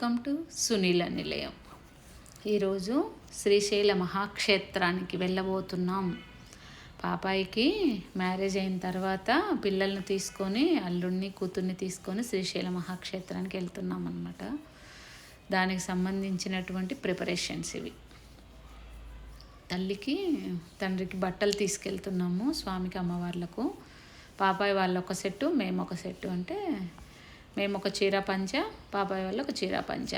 Welcome to Sunila నిలయం. ఈరోజు Srisaila మహాక్షేత్రానికి వెళ్ళబోతున్నాం. పాపాయికి marriage అయిన తర్వాత పిల్లల్ని తీసుకొని అల్లుడిని కూతుర్ని తీసుకొని శ్రీశైల మహాక్షేత్రానికి వెళ్తున్నాం అన్నమాట. దానికి సంబంధించినటువంటి ప్రిపరేషన్స్ ఇవి. తల్లికి తండ్రికి బట్టలు తీసుకెళ్తున్నాము స్వామికి అమ్మవార్లకు. పాపాయి వాళ్ళు ఒక సెట్టు, మేము ఒక సెట్టు. అంటే మేము ఒక చీర పంచ, పాపాయి వాళ్ళు ఒక చీర పంచ.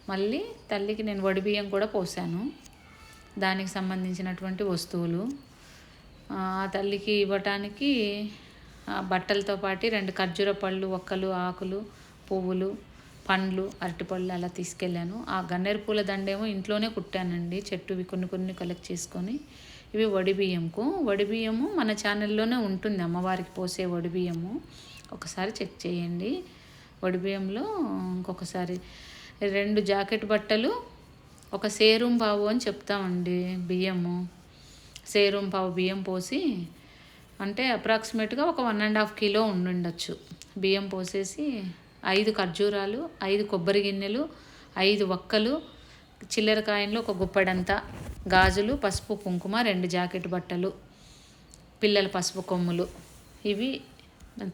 మళ్ళీ తల్లికి నేను వడిబియ్యం కూడా పోసాను. దానికి సంబంధించినటువంటి వస్తువులు ఆ తల్లికి ఇవ్వటానికి బట్టలతో పాటు 2 ఖర్జూర పళ్ళు, ఒక్కలు, ఆకులు, పువ్వులు, పండ్లు, అరటిపళ్ళు అలా తీసుకెళ్ళాను. ఆ గన్నేరు పూల దండేమో ఇంట్లోనే కుట్టానండి, చెట్టువి కొన్ని కలెక్ట్ చేసుకొని. ఇవి వడిబియ్యంకు. వడిబియ్యము మన ఛానల్లోనే ఉంటుంది, అమ్మవారికి పోసే వడిబియ్యము. ఒకసారి చెక్ చేయండి. వడిబియ్యంలో ఇంకొకసారి 2 జాకెట్ బట్టలు, ఒక సేరుం పావు అని చెప్తామండి బియ్యము. సేరుం పావు బియ్యం పోసి, అంటే అప్రాక్సిమేట్గా ఒక 1.5 కిలో ఉండుండొచ్చు బియ్యం పోసేసి, 5 ఖర్జూరాలు, 5 కొబ్బరి గిన్నెలు, 5 వక్కలు, చిల్లర కాయలు ఒక గుప్పెడంతా, గాజులు, పసుపు కుంకుమ, 2 జాకెట్ బట్టలు, పిల్లల పసుపు కొమ్ములు. ఇవి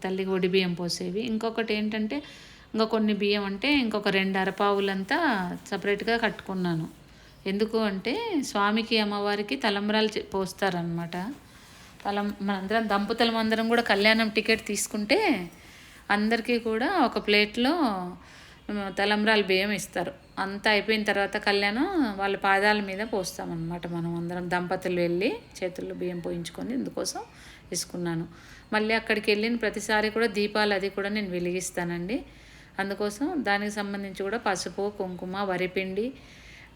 తల్లికి ఒడి బియ్యం పోసేవి. ఇంకొకటి ఏంటంటే ఇంకా కొన్ని బియ్యం అంటే ఇంకొక 2 అరపావులంతా సపరేట్గా కట్టుకున్నాను. ఎందుకు అంటే స్వామికి అమ్మవారికి తలంబ్రాలు పోస్తారనమాట. మనందరం దంపతులం అందరం కూడా కళ్యాణం టికెట్ తీసుకుంటే అందరికీ కూడా ఒక ప్లేట్లో తలంబ్రాలు బియ్యం ఇస్తారు. అంతా అయిపోయిన తర్వాత కళ్యాణం వాళ్ళ పాదాల మీద పోస్తామన్నమాట. మనం అందరం దంపతులు వెళ్ళి చేతుల్లో బియ్యం పోయించుకొని ఇందుకోసం తీసుకున్నాను. మళ్ళీ అక్కడికి వెళ్ళిన ప్రతిసారి కూడా దీపాలు అది కూడా నేను వెలిగిస్తానండి. అందుకోసం దానికి సంబంధించి కూడా పసుపు, కుంకుమ, వరిపిండి,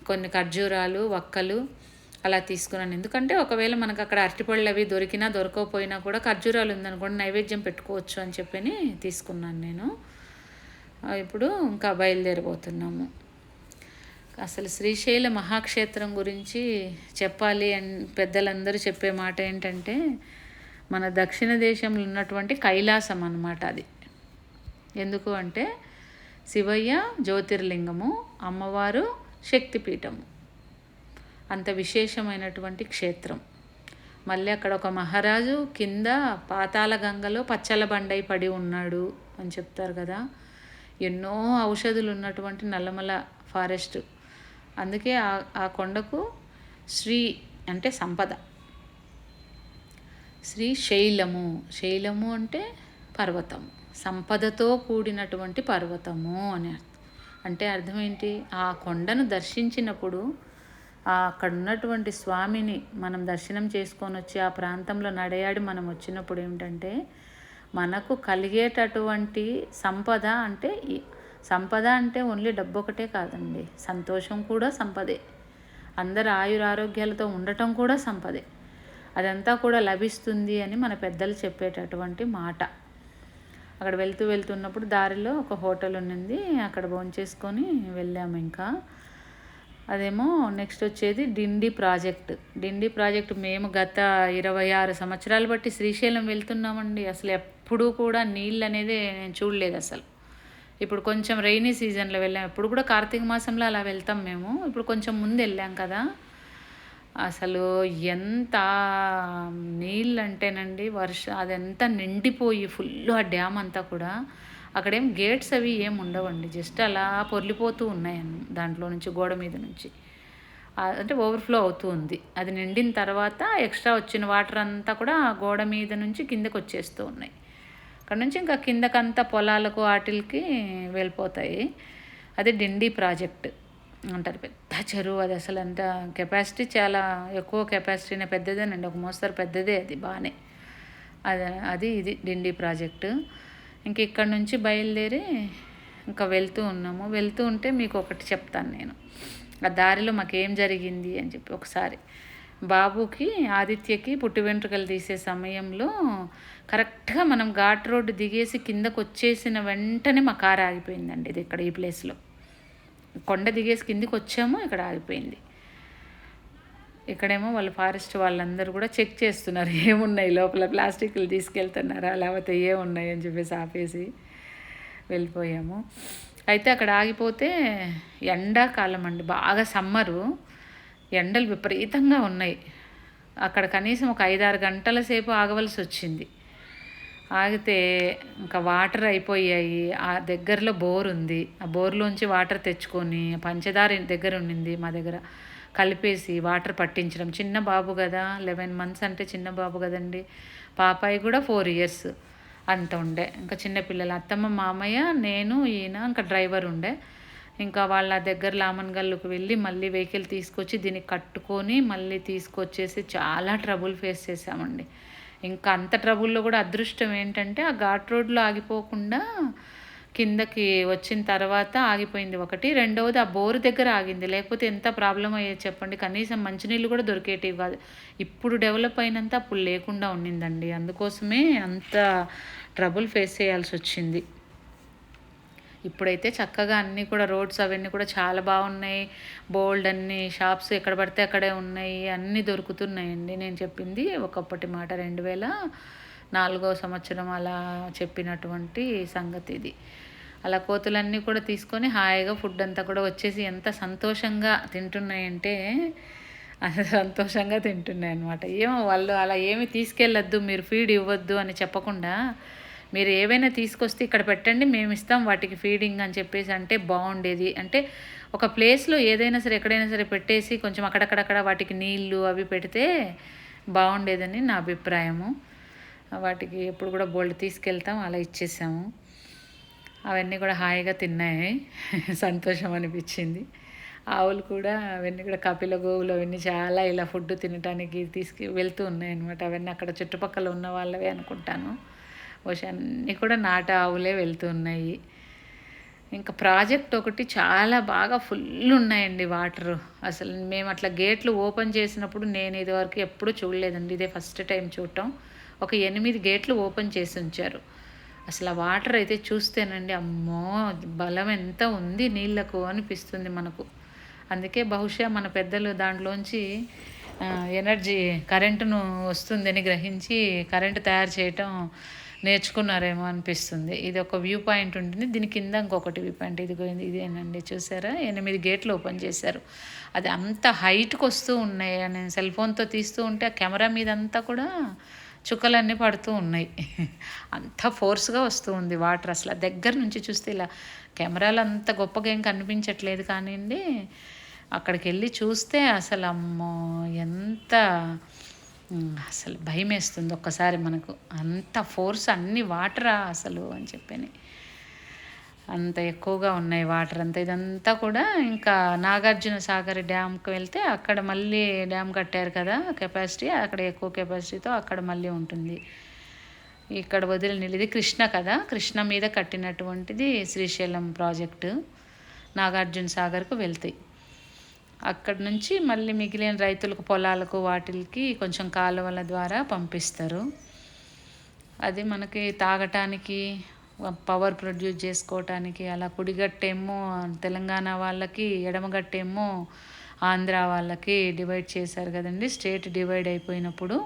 కొన్ని ఖర్జూరాలు, వక్కలు అలా తీసుకున్నాను. ఎందుకంటే ఒకవేళ మనకు అక్కడ అరటిపళ్ళు అవి దొరికినా దొరకకపోయినా కూడా ఖర్జూరాలు ఉందనుకోండి నైవేద్యం పెట్టుకోవచ్చు అని చెప్పని తీసుకున్నాను నేను. ఇప్పుడు ఇంకా బయలుదేరిపోతున్నాము. అసలు శ్రీశైల మహాక్షేత్రం గురించి చెప్పాలి అని పెద్దలందరూ చెప్పే మాట ఏంటంటే, మన దక్షిణ దేశంలో ఉన్నటువంటి కైలాసం అన్నమాట అది. ఎందుకు అంటే శివయ్య జ్యోతిర్లింగము, అమ్మవారు శక్తిపీఠము. అంత విశేషమైనటువంటి క్షేత్రం. మళ్ళీ అక్కడ ఒక మహారాజు కింద పాతాళ గంగలో పచ్చల బండై పడి ఉన్నాడు అని చెప్తారు కదా. ఎన్నో ఔషధులు ఉన్నటువంటి నల్లమల ఫారెస్ట్. అందుకే ఆ కొండకు శ్రీ అంటే సంపద, శ్రీశైలము. శైలము అంటే పర్వతము, సంపదతో కూడినటువంటి పర్వతము అని అర్థం. అంటే అర్థం ఏంటి? ఆ కొండను దర్శించినప్పుడు అక్కడ ఉన్నటువంటి స్వామిని మనం దర్శనం చేసుకొని వచ్చి ఆ ప్రాంతంలో నడయాడి మనం వచ్చినప్పుడు ఏమిటంటే మనకు కలిగేటటువంటి సంపద అంటే ఓన్లీ డబ్బు ఒకటే కాదండి, సంతోషం కూడా సంపదే. అందరు ఆయురారోగ్యాలతో ఉండటం కూడా సంపదే. అదంతా కూడా లభిస్తుంది అని మన పెద్దలు చెప్పేటటువంటి మాట. అక్కడ వెళ్తున్నప్పుడు దారిలో ఒక హోటల్ ఉన్నింది, అక్కడ భోంచేసుకొని వెళ్ళాము. ఇంకా అదేమో నెక్స్ట్ వచ్చేది డిండి ప్రాజెక్ట్. మేము గత 26 సంవత్సరాలు బట్టి శ్రీశైలం వెళ్తున్నామండి. అసలు ఎప్పుడూ కూడా నీళ్ళు అనేది నేను చూడలేదు అసలు. ఇప్పుడు కొంచెం రైనీ సీజన్లో వెళ్ళాం. ఎప్పుడు కూడా కార్తీక మాసంలో అలా వెళ్తాం మేము. ఇప్పుడు కొంచెం ముందు వెళ్ళాం కదా. అసలు ఎంత నీళ్ళు అంటేనండి అదంతా నిండిపోయి ఫుల్ ఆ డ్యామ్ అంతా కూడా. అక్కడేం గేట్స్ అవి ఏం ఉండవండి, జస్ట్ అలా పొర్లిపోతూ ఉన్నాయని దాంట్లో నుంచి, గోడ మీద నుంచి. అంటే ఓవర్ఫ్లో అవుతూ ఉంది. అది నిండిన తర్వాత ఎక్స్ట్రా వచ్చిన వాటర్ అంతా కూడా ఆ గోడ మీద నుంచి కిందకు వచ్చేస్తూ ఉన్నాయి. అక్కడ నుంచి ఇంకా కిందకంతా పొలాలకు వాటికి వెళ్ళిపోతాయి. అది డిండి ప్రాజెక్ట్ అంటారు. పెద్ద చెరువు అది. అసలు అంత కెపాసిటీ చాలా ఎక్కువ కెపాసిటీనే, పెద్దదేనండి, ఒక మోస్తరు పెద్దదే అది, బాగానే. ఇది డిండి ప్రాజెక్టు. ఇంక ఇక్కడ నుంచి బయలుదేరి ఇంకా వెళ్తూ ఉంటే మీకు ఒకటి చెప్తాను నేను. ఆ దారిలో మాకేం జరిగింది అని చెప్పి. ఒకసారి బాబుకి ఆదిత్యకి పుట్టి వెంట్రుకలు తీసే సమయంలో కరెక్ట్గా మనం ఘాట్ రోడ్డు దిగేసి కిందకు వచ్చేసిన వెంటనే మా కారు ఆగిపోయిందండి. ఇది ఇక్కడ ఈ ప్లేస్లో కొండ దిగేసి కిందికి వచ్చాము, ఇక్కడ ఆగిపోయింది. ఇక్కడేమో వాళ్ళు ఫారెస్ట్ వాళ్ళందరూ కూడా చెక్ చేస్తున్నారు ఏమున్నాయి లోపల, ప్లాస్టిక్లు తీసుకెళ్తున్నారా లేకపోతే ఏమున్నాయి అని చెప్పేసి ఆపేసి వెళ్ళిపోయాము. అయితే అక్కడ ఆగిపోతే ఎండాకాలం అండి, బాగా సమ్మరు, ఎండలు విపరీతంగా ఉన్నాయి. అక్కడ కనీసం ఒక 5-6 గంటల సేపు ఆగవలసి వచ్చింది. ఆగితే ఇంకా వాటర్ అయిపోయాయి. ఆ దగ్గరలో బోర్ ఉంది. ఆ బోర్లోంచి వాటర్ తెచ్చుకొని పంచదార దగ్గర ఉండింది మా దగ్గర, కలిపేసి వాటర్ పట్టించడం. చిన్న బాబు కదా, 11 మంత్స్ అంటే చిన్న బాబు కదండి. పాపాయి కూడా 4 ఇయర్స్ అంత ఉండే. ఇంకా చిన్నపిల్లలు అత్తమ్మ, మామయ్య, నేను, ఈయన, ఇంకా డ్రైవర్ ఉండే. ఇంకా వాళ్ళ దగ్గర లామన్గల్లుకు వెళ్ళి మళ్ళీ వెహికల్ తీసుకొచ్చి దీనికి కట్టుకొని మళ్ళీ తీసుకొచ్చేసి చాలా ట్రబుల్ ఫేస్ చేసామండి. ఇంకా అంత ట్రబుల్లో కూడా అదృష్టం ఏంటంటే ఆ ఘాట్ రోడ్లో ఆగిపోకుండా కిందకి వచ్చిన తర్వాత ఆగిపోయింది ఒకటి. రెండవది ఆ బోరు దగ్గర ఆగింది, లేకపోతే ఎంత ప్రాబ్లం అయ్యేది చెప్పండి. కనీసం మంచినీళ్ళు కూడా దొరికేటివి కాదు. ఇప్పుడు డెవలప్ అయినంత అప్పుడు లేకుండా ఉండిందండి. అందుకోసమే అంత ట్రబుల్ ఫేస్ చేయాల్సి వచ్చింది. ఇప్పుడైతే చక్కగా అన్నీ కూడా రోడ్స్ అవన్నీ కూడా చాలా బాగున్నాయి. బోల్డ్ అన్ని షాప్స్ ఎక్కడ పడితే అక్కడే ఉన్నాయి, అన్నీ దొరుకుతున్నాయండి. నేను చెప్పింది ఒకప్పటి మాట, 2004వ సంవత్సరం అలా చెప్పినటువంటి సంగతి ఇది. అలా కోతులన్నీ కూడా తీసుకొని హాయిగా ఫుడ్ అంతా కూడా వచ్చేసి ఎంత సంతోషంగా తింటున్నాయంటే అంత సంతోషంగా తింటున్నాయి అన్నమాట. ఏమో వాళ్ళు అలా ఏమి తీసుకెళ్ళొద్దు, మీరు ఫీడ్ ఇవ్వద్దు అని చెప్పకుండా, మీరు ఏవైనా తీసుకొస్తే ఇక్కడ పెట్టండి, మేము ఇస్తాం వాటికి ఫీడింగ్ అని చెప్పేసి అంటే బాగుండేది. అంటే ఒక ప్లేస్లో ఏదైనా సరే ఎక్కడైనా సరే పెట్టేసి కొంచెం అక్కడక్కడక్కడ వాటికి నీళ్ళు అవి పెడితే బాగుండేదని నా అభిప్రాయము. వాటికి ఎప్పుడు కూడా బోల్డ్ తీసుకెళ్తాం, అలా ఇచ్చేసాము. అవన్నీ కూడా హాయిగా తిన్నాయి. సంతోషం అనిపించింది. ఆవులు కూడా అవన్నీ కూడా కపిల గోవులు అవన్నీ చాలా ఇలా ఫుడ్ తినడానికి వెళ్తూ ఉన్నాయి అన్నమాట. అవన్నీ అక్కడ చుట్టుపక్కల ఉన్న వాళ్ళవే అనుకుంటాను. బహుశా అన్నీ కూడా నాటు ఆవులే వెళ్తూ ఉన్నాయి. ఇంకా ప్రాజెక్ట్ ఒకటి చాలా బాగా ఫుల్ ఉన్నాయండి వాటరు. అసలు మేము అట్లా గేట్లు ఓపెన్ చేసినప్పుడు నేను ఇదివరకు ఎప్పుడూ చూడలేదండి, ఇదే ఫస్ట్ టైం చూడటం. ఒక 8 గేట్లు ఓపెన్ చేసి ఉంచారు. అసలు ఆ వాటర్ అయితే చూస్తేనండి, అమ్మో బలం ఎంత ఉంది నీళ్ళకు అనిపిస్తుంది మనకు. అందుకే బహుశా మన పెద్దలు దాంట్లోంచి ఎనర్జీ కరెంటును వస్తుందని గ్రహించి కరెంటు తయారు చేయటం నేర్చుకున్నారేమో అనిపిస్తుంది. ఇది ఒక వ్యూ పాయింట్ ఉంటుంది, దీని కింద ఇంకొకటి వ్యూ పాయింట్. ఇదేనండి, చూసారా, 8 గేట్లు ఓపెన్ చేశారు. అది అంత హైట్కి వస్తూ ఉన్నాయి. నేను సెల్ ఫోన్తో తీస్తూ ఉంటే ఆ కెమెరా మీద అంతా కూడా చుక్కలన్నీ పడుతూ ఉన్నాయి. అంత ఫోర్స్గా వస్తూ ఉంది వాటర్. అసలు దగ్గర నుంచి చూస్తే ఇలా కెమెరాలు అంత గొప్పగా ఏం కనిపించట్లేదు కానివ్వండి, అక్కడికి వెళ్ళి చూస్తే అసలు అమ్మో ఎంత అసలు భయం వేస్తుంది ఒక్కసారి మనకు. అంత ఫోర్స్, అన్ని వాటరా అసలు అని చెప్పని అంత ఎక్కువగా ఉన్నాయి వాటర్ అంతా. ఇదంతా కూడా ఇంకా నాగార్జున సాగర్ డ్యామ్కి వెళ్తే అక్కడ మళ్ళీ డ్యామ్ కట్టారు కదా కెపాసిటీ, అక్కడ ఎక్కువ కెపాసిటీతో అక్కడ మళ్ళీ ఉంటుంది. ఇక్కడ వదిలిన ఇది కృష్ణ కదా, కృష్ణ మీద కట్టినటువంటిది శ్రీశైలం ప్రాజెక్టు నాగార్జున సాగర్కు వెళ్తాయి. అక్కడ నుంచి మళ్ళీ మిగిలిన రైతులకు పొలాలకు వాటికి కొంచెం కాలువల ద్వారా పంపిస్తారు. అది మనకి తాగటానికి, పవర్ ప్రొడ్యూస్ చేసుకోవటానికి. అలా కుడిగట్టేమో తెలంగాణ వాళ్ళకి, ఎడమగట్టేమో ఆంధ్ర వాళ్ళకి డివైడ్ చేశారు కదండి, స్టేట్ డివైడ్ అయిపోయినప్పుడు.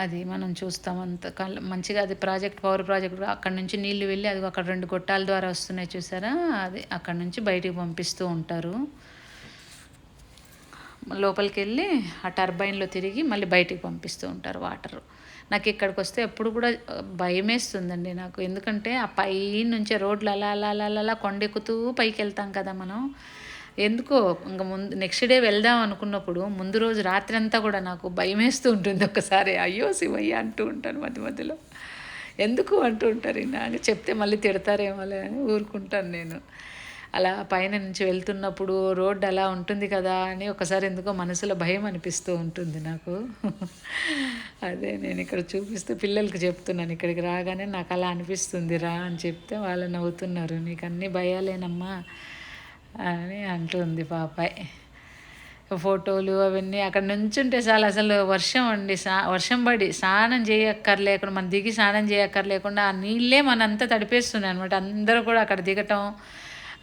అది మనం చూస్తాం అంత మంచిగా. అది ప్రాజెక్ట్, పవర్ ప్రాజెక్ట్. అక్కడ నుంచి నీళ్లు వెళ్ళి అది అక్కడ 2 గొట్టాల ద్వారా వస్తున్నాయి చూసారా, అది అక్కడ నుంచి బయటికి పంపిస్తూ ఉంటారు. లోపలికి వెళ్ళి ఆ టర్బైన్లో తిరిగి మళ్ళీ బయటికి పంపిస్తూ ఉంటారు వాటర్. నాకు ఇక్కడికి వస్తే ఎప్పుడు కూడా భయం వేస్తుందండి నాకు. ఎందుకంటే ఆ పై నుంచే రోడ్లు అలా అలా అలా అలా కొండెక్కుతూ పైకి వెళ్తాం కదా మనం. ఎందుకో ఇంకా నెక్స్ట్ డే వెళ్దాం అనుకున్నప్పుడు ముందు రోజు రాత్రి అంతా కూడా నాకు భయం వేస్తూ ఉంటుంది. ఒక్కసారి అయ్యో శివయ్య అంటూ ఉంటాను మధ్య మధ్యలో. ఎందుకు అంటూ ఉంటారు నాకు చెప్తే మళ్ళీ తిడతారేమో అని ఊరుకుంటాను నేను. అలా పైన నుంచి వెళ్తున్నప్పుడు రోడ్డు అలా ఉంటుంది కదా అని ఒకసారి ఎందుకో మనసులో భయం అనిపిస్తూ ఉంటుంది నాకు. అదే నేను ఇక్కడ చూపిస్తూ పిల్లలకి చెప్తున్నాను, ఇక్కడికి రాగానే నాకు అలా అనిపిస్తుంది రా అని చెప్తే వాళ్ళు నవ్వుతున్నారు. నీకు అన్నీ భయాలేనమ్మా అని అంటుంది పాపాయ్. ఫోటోలు అవన్నీ అక్కడ నుంచుంటే చాలు. అసలు వర్షం అండి, వర్షం పడి స్నానం చేయక్కర్లేకుండా, మనం దిగి స్నానం చేయక్కర్లేకుండా ఆ నీళ్ళే మనంతా తడిపేస్తున్నాయి అనమాట. అందరూ కూడా అక్కడ దిగటం,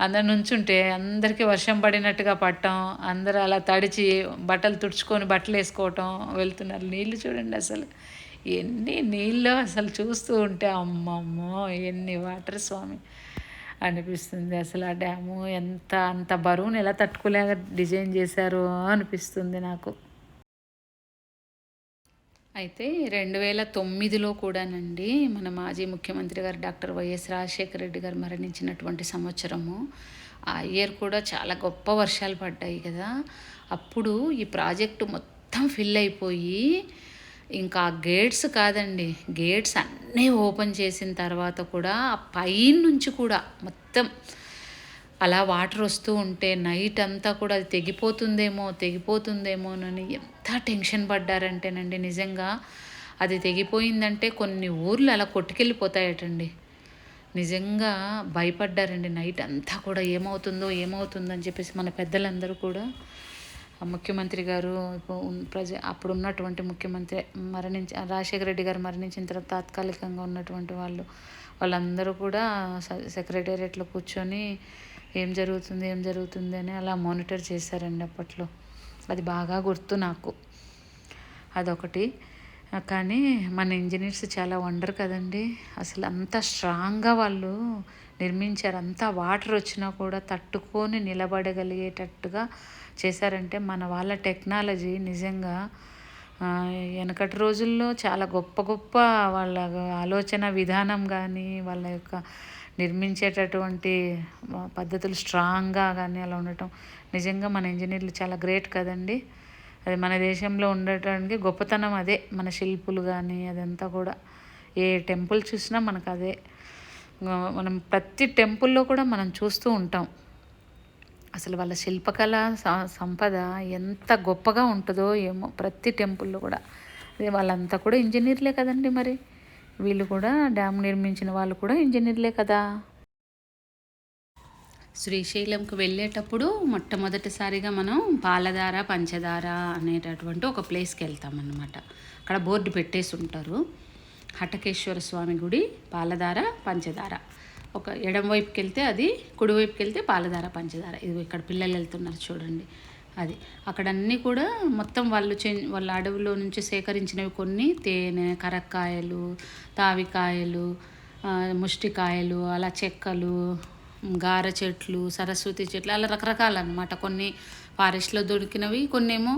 అందరు నుంచుంటే అందరికీ వర్షం పడినట్టుగా పట్టడం, అందరూ అలా తడిచి బట్టలు తుడుచుకొని బట్టలు వేసుకోవటం వెళ్తున్నారు. నీళ్ళు చూడండి అసలు ఎన్ని నీళ్ళు అసలు చూస్తూ ఉంటే అమ్మమ్మో ఎన్ని వాటర్ స్వామి అనిపిస్తుంది. అసలు ఆ డ్యాము అంత బరువుని ఎలా తట్టుకోలేక డిజైన్ చేశారో అనిపిస్తుంది నాకు. అయితే 2009లో కూడానండి మన మాజీ ముఖ్యమంత్రి గారు డాక్టర్ వైఎస్ రాజశేఖర రెడ్డి గారు మరణించినటువంటి సంవత్సరము. ఆ ఇయర్ కూడా చాలా గొప్ప వర్షాలు పడ్డాయి కదా! అప్పుడు ఈ ప్రాజెక్టు మొత్తం ఫిల్ అయిపోయి ఇంకా గేట్స్ కాదండి, గేట్స్ అన్నీ ఓపెన్ చేసిన తర్వాత కూడా పైనుంచి కూడా మొత్తం అలా వాటర్ వస్తూ ఉంటే నైట్ అంతా కూడా అది తెగిపోతుందేమోనని ఎంత టెన్షన్ పడ్డారంటేనండి. నిజంగా అది తెగిపోయిందంటే కొన్ని ఊర్లు అలా కొట్టుకెళ్ళిపోతాయటండి. నిజంగా భయపడ్డారండి నైట్ అంతా కూడా. ఏమవుతుందని చెప్పేసి మన పెద్దలందరూ కూడా, ముఖ్యమంత్రి గారు అప్పుడు ఉన్నటువంటి ముఖ్యమంత్రి రాజశేఖర రెడ్డి గారు మరణించిన తర్వాత తాత్కాలికంగా ఉన్నటువంటి వాళ్ళందరూ కూడా సెక్రటేరియట్లో కూర్చొని ఏం జరుగుతుంది అని అలా మానిటర్ చేశారండి అప్పట్లో. అది బాగా గుర్తు నాకు. అదొకటి. కానీ మన ఇంజనీర్స్ చాలా వండర్ కదండి. అసలు అంత స్ట్రాంగ్గా వాళ్ళు నిర్మించారు. అంతా వాటర్ వచ్చినా కూడా తట్టుకొని నిలబడగలిగేటట్టుగా చేశారంటే మన వాళ్ళ టెక్నాలజీ నిజంగా వెనకటి రోజుల్లో చాలా గొప్ప వాళ్ళ ఆలోచన విధానం కానీ, వాళ్ళ యొక్క నిర్మించేటటువంటి పద్ధతులు స్ట్రాంగ్గా కానీ అలా ఉండటం నిజంగా మన ఇంజనీర్లు చాలా గ్రేట్ కదండి. అది మన దేశంలో ఉండటానికి గొప్పతనం అదే. మన శిల్పులు కానీ అదంతా కూడా ఏ టెంపుల్ చూసినా మనకు అదే. మనం ప్రతి టెంపుల్లో కూడా మనం చూస్తూ ఉంటాం. అసలు వాళ్ళ శిల్పకళ సంపద ఎంత గొప్పగా ఉంటుందో ఏమో ప్రతి టెంపుల్లో కూడా. అదే వాళ్ళంతా కూడా ఇంజనీర్లే కదండి. మరి వీళ్ళు కూడా డ్యామ్ నిర్మించిన వాళ్ళు కూడా ఇంజనీర్లే కదా. శ్రీశైలంకి వెళ్ళేటప్పుడు మొట్టమొదటిసారిగా మనం పాలధార పంచదార అనేటటువంటి ఒక ప్లేస్కి వెళ్తామన్నమాట. అక్కడ బోర్డు పెట్టేసి ఉంటారు, హటకేశ్వర స్వామి గుడి పాలధార పంచదార. ఒక ఎడం వైపుకి వెళ్తే అది, కుడివైపుకి వెళ్తే పాలధార పంచదార. ఇది ఇక్కడ పిల్లలు వెళ్తున్నారు చూడండి. అది అక్కడన్నీ కూడా మొత్తం వాళ్ళ అడవిలో నుంచి సేకరించినవి కొన్ని తేనె, కరక్కాయలు, తావికాయలు, ముష్టికాయలు, అలా చెక్కలు, గార చెట్లు, సరస్వతి చెట్లు, అలా రకరకాలు అన్నమాట. కొన్ని ఫారెస్ట్లో దొరికినవి, కొన్ని ఏమో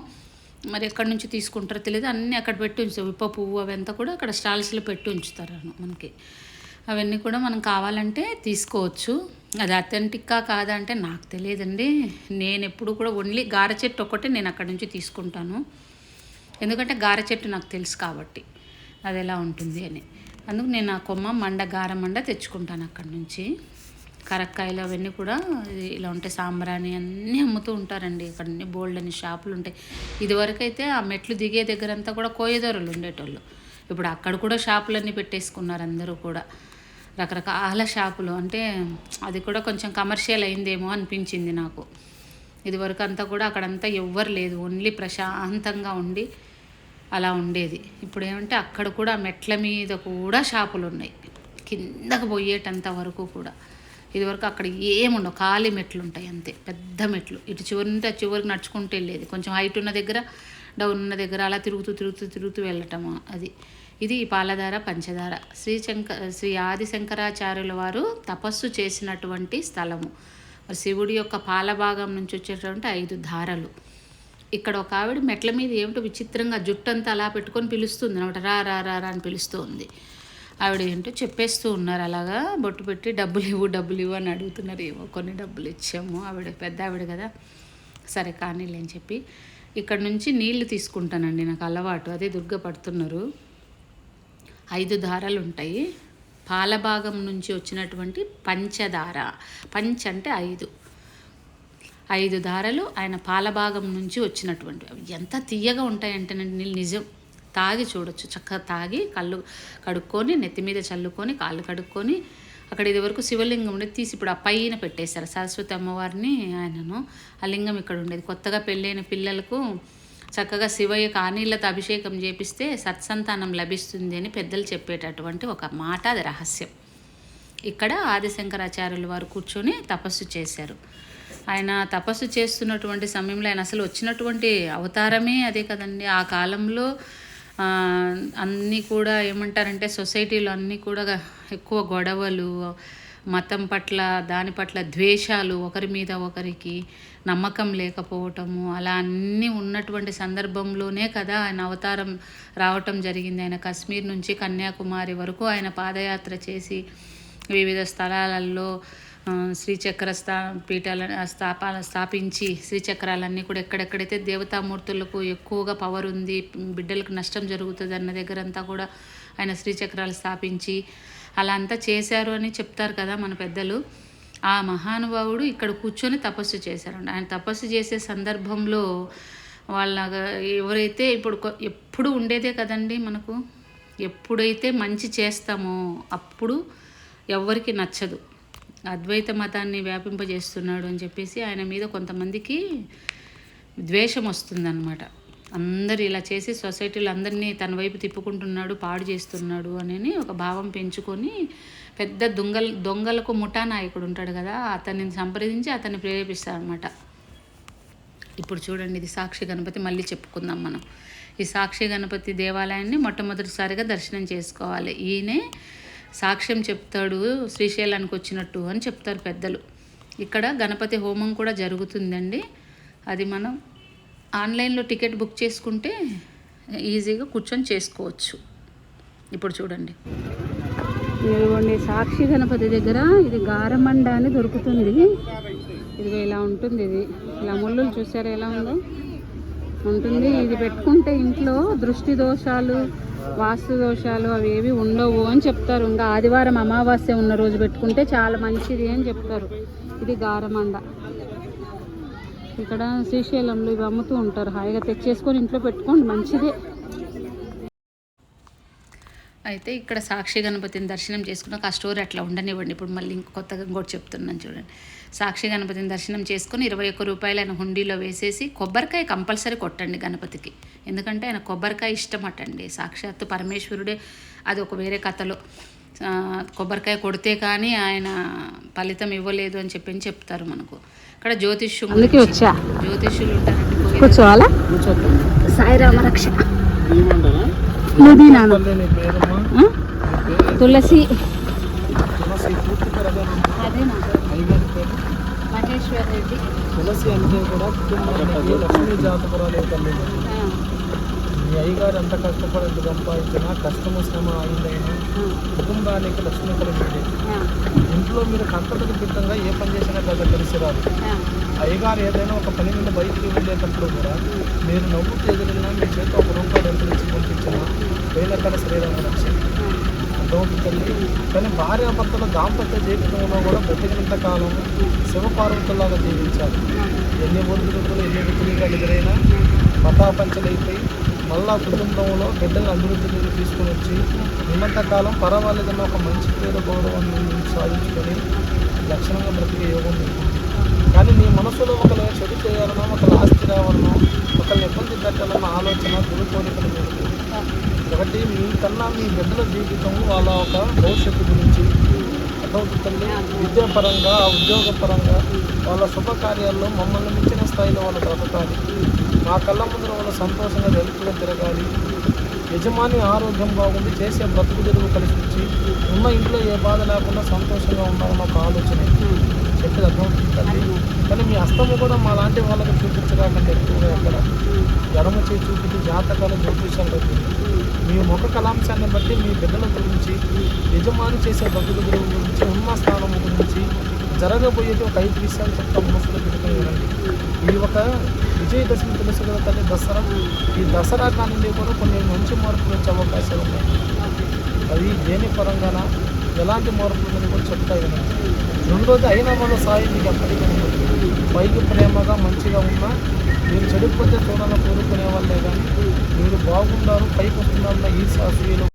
మరి ఎక్కడి నుంచి తీసుకుంటారో తెలియదు. అన్నీ అక్కడ పెట్టి ఉంచుతారు. విప్ప పువ్వు అవంతా కూడా అక్కడ స్టాల్స్లో పెట్టి ఉంచుతారు మనకి. అవన్నీ కూడా మనం కావాలంటే తీసుకోవచ్చు. అది అథెంటిక్గా కాదా అంటే నాకు తెలియదండి. నేను ఎప్పుడు కూడా ఓన్లీ గార చెట్టు ఒక్కటే నేను అక్కడి నుంచి తీసుకుంటాను. ఎందుకంటే గార చెట్టు నాకు తెలుసు కాబట్టి అది ఎలా ఉంటుంది అని. అందుకు నేను ఆ కొమ్మ గార మండ తెచ్చుకుంటాను అక్కడి నుంచి. కరక్కాయలు అవన్నీ కూడా ఇలా ఉంటాయి. సాంబ్రాణి అన్నీ అమ్ముతూ ఉంటారండి. ఇక్కడ అన్ని బోల్డ్ అని షాపులు ఉంటాయి. ఇదివరకైతే ఆ మెట్లు దిగే దగ్గరంతా కూడా కోయదొరలు ఉండేటోళ్ళు. ఇప్పుడు అక్కడ కూడా షాపులన్నీ పెట్టేసుకున్నారు అందరూ కూడా, రకరకాల షాపులు. అంటే అది కూడా కొంచెం కమర్షియల్ అయిందేమో అనిపించింది నాకు. ఇదివరకు అంతా కూడా అక్కడంతా ఎవ్వరు లేదు, ఓన్లీ ప్రశాంతంగా ఉండి అలా ఉండేది. ఇప్పుడు ఏమంటే అక్కడ కూడా మెట్ల మీద కూడా షాపులు ఉన్నాయి, కిందకు పోయేటంత వరకు కూడా. ఇదివరకు అక్కడ ఏముండవు, ఖాళీ మెట్లు ఉంటాయి అంతే, పెద్ద మెట్లు. ఇటు చివరి నుండి ఆ చివరికి నడుచుకుంటూ వెళ్ళేది. కొంచెం హైట్ ఉన్న దగ్గర, డౌన్ ఉన్న దగ్గర అలా తిరుగుతూ వెళ్ళటము. అది ఇది పాలధార పంచదార. శ్రీ ఆదిశంకరాచార్యుల వారు తపస్సు చేసినటువంటి స్థలము. శివుడి యొక్క పాలభాగం నుంచి వచ్చేటువంటి 5 ధారలు. ఇక్కడ ఒక ఆవిడ మెట్ల మీద ఏమిటో విచిత్రంగా జుట్టంతా అలా పెట్టుకొని పిలుస్తుంది అనమాట. రా రా రా అని పిలుస్తూ ఉంది. ఆవిడ ఏంటో చెప్పేస్తూ ఉన్నారు. అలాగా బొట్టు పెట్టి డబ్బులు ఇవ్వు అని అడుగుతున్నారు. ఏమో కొన్ని డబ్బులు ఇచ్చాము, ఆవిడ పెద్ద ఆవిడ కదా, సరే కానీలే అని చెప్పి ఇక్కడ నుంచి నీళ్లు తీసుకుంటానండి, నాకు అలవాటు. అదే దుర్గ పడుతున్నారు. 5 ధారలు ఉంటాయి. పాలభాగం నుంచి వచ్చినటువంటి పంచదార. పంచ అంటే 5 ధారలు ఆయన పాలభాగం నుంచి వచ్చినటువంటివి. అవి ఎంత తీయగా ఉంటాయంటేనండి నీళ్ళు నిజం. తాగి చూడొచ్చు, చక్కగా తాగి కళ్ళు కడుక్కొని నెత్తి మీద చల్లుకొని కాళ్ళు కడుక్కొని, అక్కడ ఇదివరకు శివలింగం ఉండేది తీసి ఇప్పుడు ఆ పైన పెట్టేశారు సరస్వతి అమ్మవారిని ఆయనను. ఆ లింగం ఇక్కడ ఉండేది. కొత్తగా పెళ్ళైన పిల్లలకు చక్కగా శివయ్యకు ఆనీళ్ళతో అభిషేకం చేపిస్తే సత్సంతానం లభిస్తుంది అని పెద్దలు చెప్పేటటువంటి ఒక మాట, అది రహస్యం. ఇక్కడ ఆదిశంకరాచార్యుల వారు కూర్చొని తపస్సు చేశారు. ఆయన తపస్సు చేస్తున్నటువంటి సమయంలో ఆయన అసలు వచ్చినటువంటి అవతారమే అదే కదండి. ఆ కాలంలో అన్నీ కూడా ఏమంటారంటే సొసైటీలో అన్నీ కూడా ఎక్కువ గొడవలు, మతం పట్ల దాని పట్ల ద్వేషాలు, ఒకరి మీద ఒకరికి నమ్మకం లేకపోవటము, అలా అన్నీ ఉన్నటువంటి సందర్భంలోనే కదా ఆయన అవతారం రావటం జరిగింది. ఆయన కశ్మీర్ నుంచి కన్యాకుమారి వరకు ఆయన పాదయాత్ర చేసి వివిధ స్థలాలలో శ్రీచక్ర స్థాపించి శ్రీచక్రాలన్నీ కూడా ఎక్కడెక్కడైతే దేవతామూర్తులకు ఎక్కువగా పవర్ ఉంది, బిడ్డలకు నష్టం జరుగుతుంది అన్న దగ్గరంతా కూడా ఆయన శ్రీచక్రాలు స్థాపించి అలా అంతా చేశారు అని చెప్తారు కదా మన పెద్దలు. ఆ మహానుభావుడు ఇక్కడ కూర్చొని తపస్సు చేశారండి. ఆయన తపస్సు చేసే సందర్భంలో వాళ్ళ ఎవరైతే ఎప్పుడు ఉండేదే కదండి మనకు, ఎప్పుడైతే మంచి చేస్తామో అప్పుడు ఎవరికి నచ్చదు. అద్వైత మతాన్ని వ్యాపింపజేస్తున్నాడు అని చెప్పేసి ఆయన మీద కొంతమందికి ద్వేషం వస్తుందన్నమాట. అందరు ఇలా చేసి సొసైటీలో అందరినీ తన వైపు తిప్పుకుంటున్నాడు, పాడు చేస్తున్నాడు అని ఒక భావం పెంచుకొని పెద్ద దొంగలకు ముఠా నాయకుడు ఉంటాడు కదా, అతన్ని సంప్రదించి అతన్ని ప్రేరేపిస్తారనమాట. ఇప్పుడు చూడండి, ఇది సాక్షి గణపతి. మళ్ళీ చెప్పుకుందాం మనం. ఈ సాక్షి గణపతి దేవాలయాన్ని మొట్టమొదటిసారిగా దర్శనం చేసుకోవాలి. ఈయనే సాక్ష్యం చెప్తాడు శ్రీశైలానికి వచ్చినట్టు అని చెప్తారు పెద్దలు. ఇక్కడ గణపతి హోమం కూడా జరుగుతుందండి. అది మనం ఆన్లైన్లో టికెట్ బుక్ చేసుకుంటే ఈజీగా కూర్చొని చేసుకోవచ్చు. ఇప్పుడు చూడండి, ఇదిగోండి సాక్షి గణపతి దగ్గర ఇది గారమండ అని దొరుకుతుంది. ఇదిగో ఇలా ఉంటుంది. ఇది ఇలా ముళ్ళులు చూసారా ఎలా ఉందో ఉంటుంది. ఇది పెట్టుకుంటే ఇంట్లో దృష్టి దోషాలు, వాస్తు దోషాలు అవి ఏవి ఉండవు అని చెప్తారు. ఇంకా ఆదివారం అమావాస్య ఉన్న రోజు పెట్టుకుంటే చాలా మంచిది అని చెప్తారు. ఇది గారమండ. ఇక్కడ శ్రీశైలంలో ఇవి అమ్ముతూ ఉంటారు. హాయిగా తెచ్చేసుకొని ఇంట్లో పెట్టుకోండి, మంచిదే. అయితే ఇక్కడ సాక్షి గణపతిని దర్శనం చేసుకున్నాక ఆ స్టోరీ అట్లా ఉండనివ్వండి. ఇప్పుడు మళ్ళీ కొత్తగా ఇంకోటి చెప్తున్నాను చూడండి. సాక్షి గణపతిని దర్శనం చేసుకొని 21 రూపాయలు ఆయన హుండీలో వేసేసి కొబ్బరికాయ కంపల్సరీ కొట్టండి గణపతికి. ఎందుకంటే ఆయన కొబ్బరికాయ ఇష్టమటండి. సాక్షాత్తు పరమేశ్వరుడే. అది ఒక వేరే కథలో కొబ్బరికాయ కొడితే కానీ ఆయన ఫలితం ఇవ్వలేదు అని చెప్తారు మనకు. ఇక్కడ జ్యోతిష్యులు ఉంటారండి. కూర్చోవాలా? సాయిరామ రక్ష తులసి మహేశ్వర్ రెడ్డి. తులసి అంటే కూడా కుటుంబానికి లక్ష్మీ జాతకురాలు తల్లి. మీ అయ్యగారు ఎంత కష్టపడి సంపాదించినా కష్టము శ్రమ అయిందైనా కుటుంబానికి లక్ష్మీ కలిగింది. ఇంట్లో మీరు కంటపరితంగా ఏ పని చేసినా కదా కలిసి రాదు. అయ్యగారు ఏదైనా ఒక పని మీద బయటికి వెళ్ళేటప్పుడు కూడా మీరు నవ్వుతూ ఎదురైనా మీ చేత ₹1 ఎంత ఇచ్చి పంపించినా వేలకల శ్రీరామ రక్ష తల్లి. కానీ భార్యాభర్తల దాంపత్య జీవితంలో కూడా బ్రతికినంత కాలం శివపార్వతుల్లాగా జీవించాలి. ఎన్ని ఒడిదుడుకులు ఎన్ని వ్యతిరేకాలు ఎదురైనా పటాపంచలైపోయి మళ్ళా కుటుంబంలో బిడ్డలను అభివృద్ధిలోకి తీసుకుని వచ్చి ఉన్నంతకాలం పర్వాలేదన్న ఒక మంచి పేరు గౌరవాన్ని సాధించుకొని లక్షణంగా బ్రతికే యోగం ఉంటుంది. కానీ నీ మనసులో ఒకరు చెడు చేయాలనో, ఒకరు ఆస్తి రావాలనో, ఒకరిని ఇబ్బంది పెట్టాలన్న ఆలోచన దురుకోరికలు లేదు. ఒకటి మీకన్నా మీ బిడ్డల జీవితం వాళ్ళ ఒక భవిష్యత్తు గురించి తల్లి విద్యాపరంగా, ఉద్యోగపరంగా, వాళ్ళ శుభకార్యాల్లో మమ్మల్ని మించిన స్థాయిలో వాళ్ళు బ్రతకాలి. మా కళ్ళ ముందర వాళ్ళు సంతోషంగా వెలుపుగా తిరగాలి. యజమాని ఆరోగ్యం బాగుండి చేసే బ్రతుకు తెరువు కలిసి వచ్చి ఉన్న ఇంట్లో ఏ బాధ లేకుండా సంతోషంగా ఉండాలన్న ఒక ఆలోచన చెప్పేది అర్థమవుతుంది. కానీ మీ హస్తము కూడా మా లాంటి వాళ్ళకి చూపించడానికి ఎక్కువగా ఎక్కడ ఎడమ చేయి చూపించి జాతకాలు జ్యోతిషాలు మీ ముఖ కళాంశాన్ని బట్టి మీ బిడ్డల గురించి, యజమాని చేసే బ్రతుకు తెరువు గురించి, ఉన్న స్థానం గురించి జరగబోయేది ఒక 5 విషయాలు చెప్తా మనసులో పెట్టుకుని. ఈ ఒక విజయదశమి తెలుసు కదా తల్లి, దసరా. ఈ దసరా కానుండి కూడా కొన్ని మంచి మార్పులు వచ్చే అవకాశాలు ఉన్నాయి. అది దేని పరంగాన ఎలాంటి మార్పులు కూడా చెప్తాయి కదా. రెండోది అయినా మన సాయి మీకు ఎప్పటికీ ఉంటుంది. పైకి ప్రేమగా మంచిగా ఉన్నా మీరు చెడిపోతే చూడాలని కోరుకునే వాళ్ళే కానీ మీరు బాగున్నారు పైకి వస్తున్నారన్న ఈ సాక్షిలో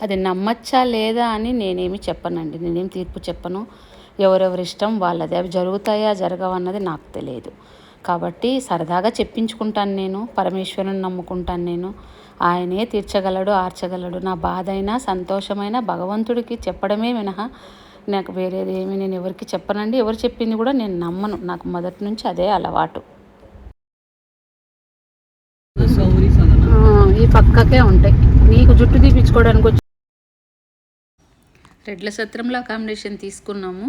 అది నమ్మచ్చా లేదా అని నేనేమి చెప్పనండి. నేనేం తీర్పు చెప్పను. ఎవరెవరి ఇష్టం వాళ్ళది. అవి జరుగుతాయా జరగవన్నది నాకు తెలియదు. కాబట్టి సరదాగా చెప్పించుకుంటాను. నేను పరమేశ్వరుని నమ్ముకుంటాను. నేను ఆయనే తీర్చగలడు, ఆర్చగలడు. నా బాధ అయినా సంతోషమైనా భగవంతుడికి చెప్పడమే వినహా నాకు వేరేది ఏమి నేను ఎవరికి చెప్పనండి. ఎవరు చెప్పింది కూడా నేను నమ్మను. నాకు మొదటి నుంచి అదే అలవాటు. ఈ పక్కకే ఉంటాయి. నీకు జుట్టు తీపించుకోవడానికి వచ్చి రెడ్ల సత్రంలో అకామిడేషన్ తీసుకున్నాము.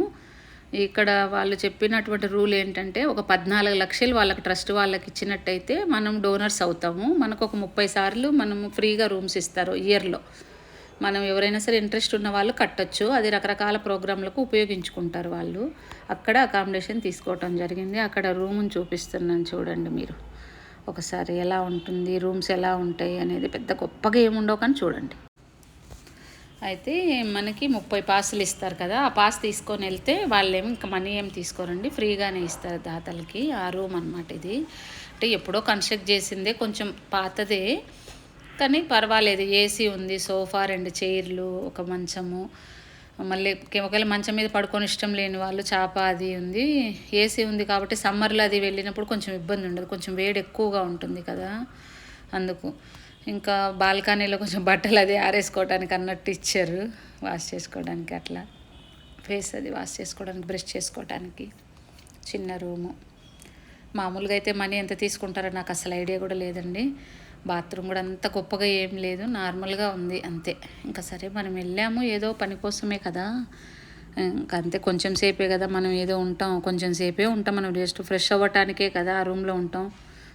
ఇక్కడ వాళ్ళు చెప్పినటువంటి రూల్ ఏంటంటే ఒక 14 లక్షలు వాళ్ళకి ట్రస్ట్ వాళ్ళకి ఇచ్చినట్టయితే మనం డోనర్స్ అవుతాము. మనకు ఒక 30 సార్లు మనము ఫ్రీగా రూమ్స్ ఇస్తారు ఇయర్లో. మనం ఎవరైనా సరే ఇంట్రెస్ట్ ఉన్న వాళ్ళు కట్టొచ్చు. అది రకరకాల ప్రోగ్రాంలకు ఉపయోగించుకుంటారు వాళ్ళు. అక్కడ అకామిడేషన్ తీసుకోవటం జరిగింది. అక్కడ రూమ్ని చూపిస్తున్నాను చూడండి మీరు ఒకసారి ఎలా ఉంటుంది, రూమ్స్ ఎలా ఉంటాయి అనేది. పెద్ద గొప్పగా ఏముండవు కానీ చూడండి. అయితే మనకి 30 పాసులు ఇస్తారు కదా, ఆ పాస్ తీసుకొని వెళ్తే వాళ్ళేమో ఇంకా మనీ ఏం తీసుకోరండి, ఫ్రీగానే ఇస్తారు దాతలకి. ఆ రూమ్ అన్నమాట ఇది. అంటే ఎప్పుడో కన్స్ట్రక్ట్ చేసిందే, కొంచెం పాతదే కానీ పర్వాలేదు. ఏసీ ఉంది, సోఫా, 2 చైర్లు, ఒక మంచము. మళ్ళీ ఒకవేళ మంచం మీద పడుకొని ఇష్టం లేని వాళ్ళు చాప అది ఉంది. ఏసీ ఉంది కాబట్టి సమ్మర్లో అది వెళ్ళినప్పుడు కొంచెం ఇబ్బంది ఉండదు, కొంచెం వేడి ఎక్కువగా ఉంటుంది కదా అందుకు. ఇంకా బాల్కనీలో కొంచెం బట్టలు అది ఆరేసుకోవడానికి అన్నట్టు ఇచ్చారు, వాష్ చేసుకోవడానికి, అట్లా ఫేస్ అది వాష్ చేసుకోవడానికి, బ్రష్ చేసుకోవడానికి. చిన్న రూము. మామూలుగా అయితే మనీ ఎంత తీసుకుంటారో నాకు అసలు ఐడియా కూడా లేదండి. బాత్రూమ్ కూడా అంత గొప్పగా ఏం లేదు, నార్మల్గా ఉంది అంతే. ఇంకా సరే మనం వెళ్ళాము ఏదో పని కోసమే కదా, ఇంకా అంతే. కొంచెం సేపే కదా మనం ఏదో ఉంటాం, కొంచెం సేపే ఉంటాం. మనం జస్ట్ ఫ్రెష్ అవ్వటానికే కదా ఆ రూమ్లో ఉంటాం.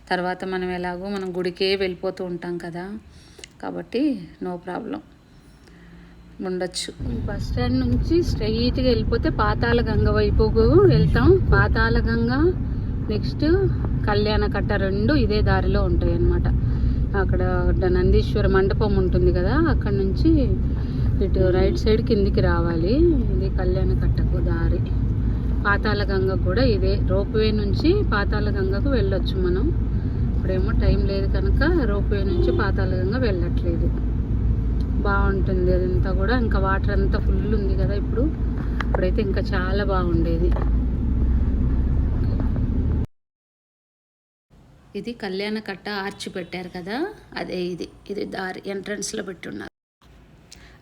తర్వాత మనం ఎలాగో మనం గుడికే వెళ్ళిపోతూ ఉంటాం కదా, కాబట్టి నో ప్రాబ్లం ఉండొచ్చు. బస్ స్టాండ్ నుంచి స్ట్రైట్గా వెళ్ళిపోతే పాతాళ గంగ వైపుకు వెళ్తాం. పాతాళ గంగ నెక్స్ట్ కళ్యాణకట్ట 2 ఇదే దారిలో ఉంటాయి అన్నమాట. అక్కడ నందీశ్వర మండపం ఉంటుంది కదా, అక్కడ నుంచి ఇటు రైట్ సైడ్ కిందికి రావాలి. ఇది కళ్యాణకట్టకు దారి. పాతాళ గంగ కూడా ఇదే, రోప్వే నుంచి పాతాళ గంగకు వెళ్ళొచ్చు మనం. ఇప్పుడేమో టైం లేదు కనుక రోప్వే నుంచి పాతాళ గంగ వెళ్ళట్లేదు. బాగుంటుంది అదంతా కూడా. ఇంకా వాటర్ అంతా ఫుల్ ఉంది కదా ఇప్పుడైతే ఇంకా చాలా బాగుండేది. ఇది కళ్యాణకట్ట ఆర్చి పెట్టారు కదా, అదే ఇది దారి ఎంట్రన్స్లో పెట్టున్నారు.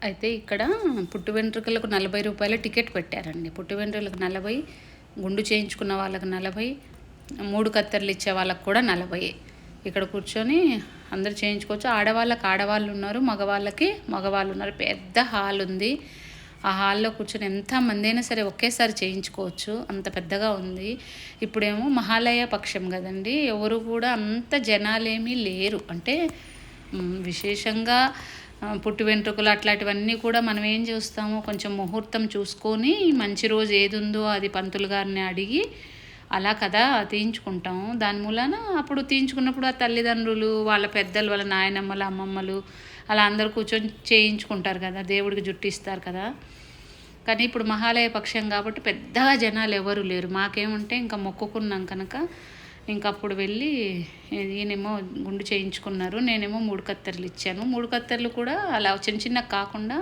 అయితే ఇక్కడ పుట్టు వెంట్రుకలకు 40 రూపాయల టికెట్ పెట్టారండి. పుట్టు వెంట్రుకలకు 40, గుండు చేయించుకున్న వాళ్ళకి 40, 3 కత్తెరలు ఇచ్చే వాళ్ళకి కూడా 40. ఇక్కడ కూర్చొని అందరు చేయించుకోవచ్చు. ఆడవాళ్ళకి ఆడవాళ్ళు ఉన్నారు, మగవాళ్ళకి మగవాళ్ళు ఉన్నారు. పెద్ద హాల్ ఉంది. ఆ హాల్లో కూర్చొని ఎంతమంది అయినా సరే ఒకేసారి చేయించుకోవచ్చు, అంత పెద్దగా ఉంది. ఇప్పుడేమో మహాలయ పక్షం కదండి, ఎవరు కూడా అంత జనాలేమీ లేరు. అంటే విశేషంగా పుట్టు వెంట్రుకలు అట్లాంటివన్నీ కూడా మనం ఏం చూస్తాము, కొంచెం ముహూర్తం చూసుకొని మంచి రోజు ఏది ఉందో అది పంతులు గారిని అడిగి అలా కదా తీయించుకుంటాము. దాని మూలాన అప్పుడు తీయించుకున్నప్పుడు ఆ తల్లిదండ్రులు, వాళ్ళ పెద్దలు, వాళ్ళ నాయనమ్మలు, అమ్మమ్మలు అలా అందరూ కూర్చొని చేయించుకుంటారు కదా, దేవుడికి జుట్టు ఇస్తారు కదా. కానీ ఇప్పుడు మహాలయ పక్షం కాబట్టి పెద్దగా జనాలు ఎవరు లేరు. మాకేమంటే ఇంకా మొక్కుకున్నాం కనుక ఇంక అప్పుడు వెళ్ళి ఈయనేమో గుండు చేయించుకున్నారు, నేనేమో 3 కత్తెరలు ఇచ్చాను. 3 కత్తెరలు కూడా అలా చిన్న కాకుండా